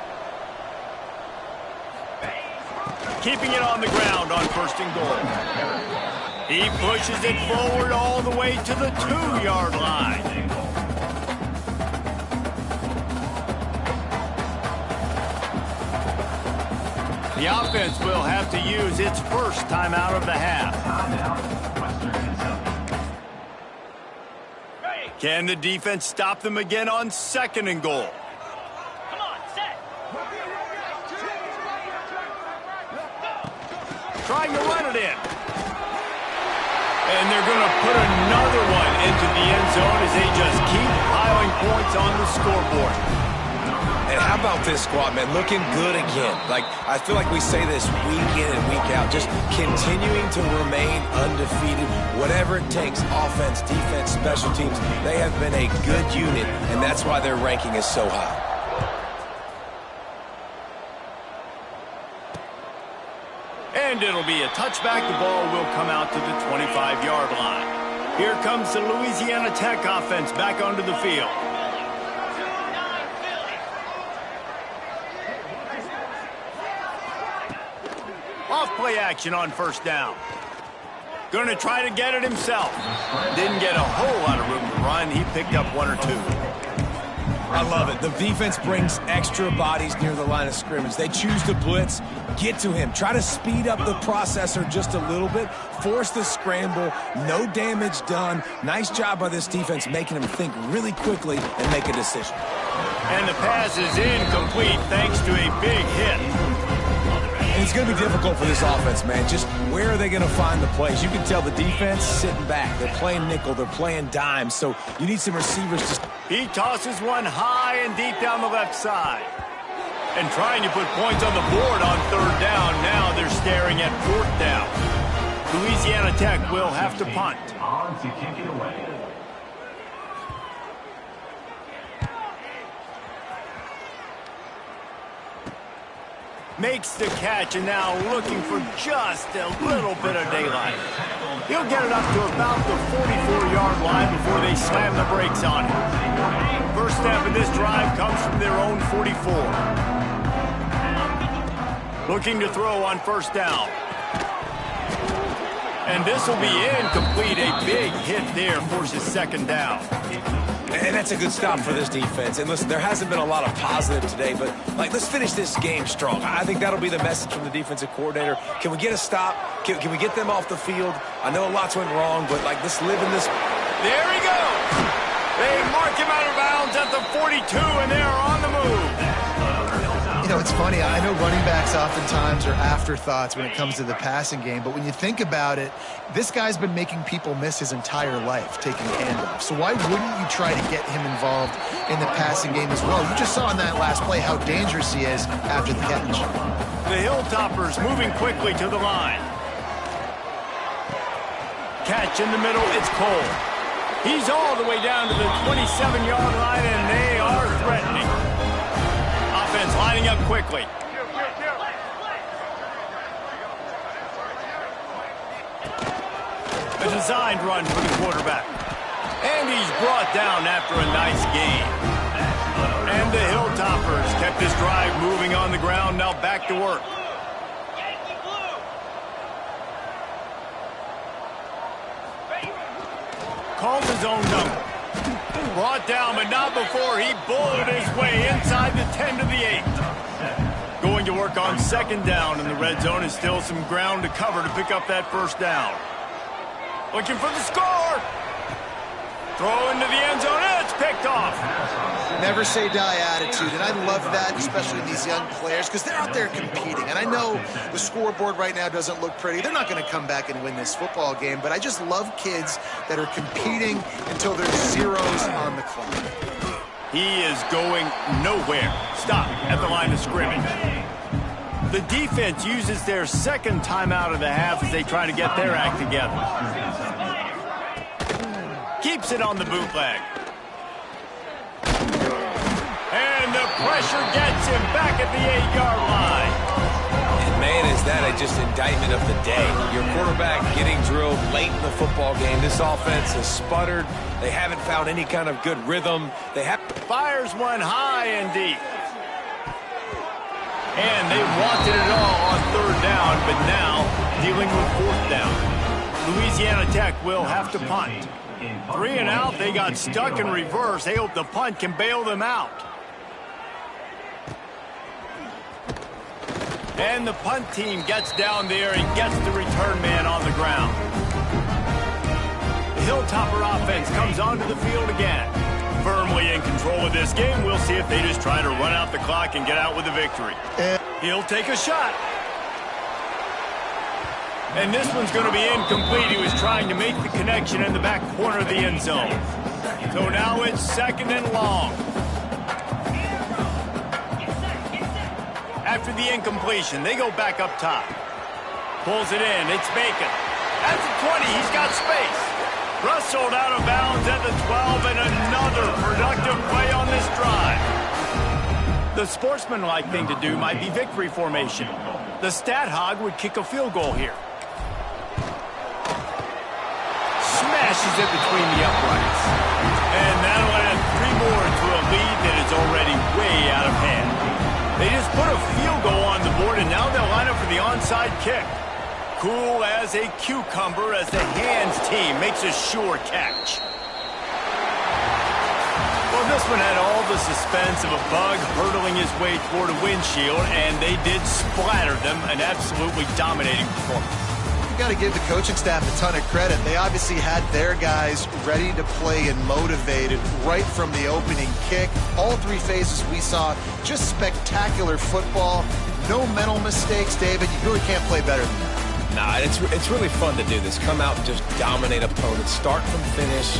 Keeping it on the ground on first and goal. He pushes it forward all the way to the 2-yard line. The offense will have to use its first timeout of the half. Can the defense stop them again on second and goal? Trying to run it in. And they're going to put another one into the end zone as they just keep piling points on the scoreboard. And how about this squad, man? Looking good again. Like, I feel like we say this week in and week out. Just continuing to remain undefeated. Whatever it takes, offense, defense, special teams. They have been a good unit, and that's why their ranking is so high. And it'll be a touchback. The ball will come out to the 25-yard line. Here comes the Louisiana Tech offense back onto the field. Off-play action on first down. Going to try to get it himself. Didn't get a whole lot of room to run. He picked up 1 or 2. I love it. The defense brings extra bodies near the line of scrimmage. They choose to blitz, get to him, try to speed up the processor just a little bit, force the scramble, no damage done. Nice job by this defense making him think really quickly and make a decision. And the pass is incomplete thanks to a big hit. And it's going to be difficult for this offense, man. Just where are they going to find the plays? You can tell the defense sitting back. They're playing nickel. They're playing dime. So you need some receivers to... He tosses one high and deep down the left side. And trying to put points on the board on third down. Now they're staring at fourth down. Louisiana Tech will have to punt. On to kick it away. Makes the catch and now looking for just a little bit of daylight. He'll get it up to about the 44-yard line before they slam the brakes on him. First step in this drive comes from their own 44. Looking to throw on first down. And this will be incomplete. A big hit there forces second down. And that's a good stop for this defense. And listen, there hasn't been a lot of positive today, but like, let's finish this game strong. I think that'll be the message from the defensive coordinator. Can we get a stop? Can we get them off the field? I know lots went wrong, but like, let's live in this. There he goes. They mark him out of bounds at the 42, and they are on the move. You know, it's funny. I know running backs oftentimes are afterthoughts when it comes to the passing game, but when you think about it, this guy's been making people miss his entire life taking handoffs. So why wouldn't you try to get him involved in the passing game as well? You just saw in that last play how dangerous he is after the catch. The Hilltoppers moving quickly to the line. Catch in the middle, it's Cole. He's all the way down to the 27-yard line, and they are threatening. Offense lining up quickly. A designed run for the quarterback. And he's brought down after a nice gain. And the Hilltoppers kept this drive moving on the ground, now back to work. Calls his own number. Brought down, but not before he bulleted his way inside the 10 to the 8. Going going to work on second down in the red zone, and still some ground to cover to pick up that first down. Looking for the score. Throw into the end zone, and it's picked off. Never say die attitude, and I love that, especially in these young players, because they're out there competing. And I know the scoreboard right now doesn't look pretty. They're not going to come back and win this football game, but I just love kids that are competing until there's zeros on the clock. He is going nowhere. Stop at the line of scrimmage. The defense uses their second timeout of the half as they try to get their act together. Keeps it on the bootleg. And the pressure gets him back at the 8-yard line. And man, is that just indictment of the day. Your quarterback getting drilled late in the football game. This offense has sputtered. They haven't found any kind of good rhythm. Fires one high and deep. And they wanted it all on third down, but now dealing with fourth down. Louisiana Tech will have to punt. 3 and out, they got stuck in reverse. They hope the punt can bail them out. And the punt team gets down there and gets the return man on the ground. The Hilltopper offense comes onto the field again. Firmly in control of this game. We'll see if they just try to run out the clock and get out with a victory. He'll take a shot. And this one's going to be incomplete. He was trying to make the connection in the back corner of the end zone. So now it's second and long. After the incompletion, they go back up top. Pulls it in. It's Bacon. At the 20, he's got space. Rustled out of bounds at the 12, and another productive play on this drive. The sportsmanlike thing to do might be victory formation. The stat hog would kick a field goal here. Smashes it between the uprights. And that'll add 3 more to a lead that is already way out of hand. They just put a field goal on the board, and now they'll line up for the onside kick. Cool as a cucumber as the hands team makes a sure catch. Well, this one had all the suspense of a bug hurtling his way toward a windshield, and they did splatter them, an absolutely dominating performance. You got to give the coaching staff a ton of credit. They obviously had their guys ready to play and motivated right from the opening kick. All 3 phases we saw, just spectacular football. No mental mistakes, David. You really can't play better than that. Nah, it's really fun to do this. Come out and just dominate opponents. Start from finish.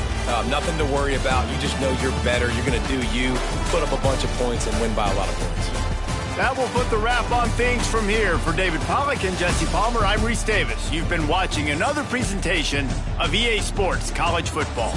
Nothing to worry about. You just know you're better. You're going to do you. Put up a bunch of points and win by a lot of points. That will put the wrap on things from here. For David Pollack and Jesse Palmer, I'm Reese Davis. You've been watching another presentation of EA Sports College Football.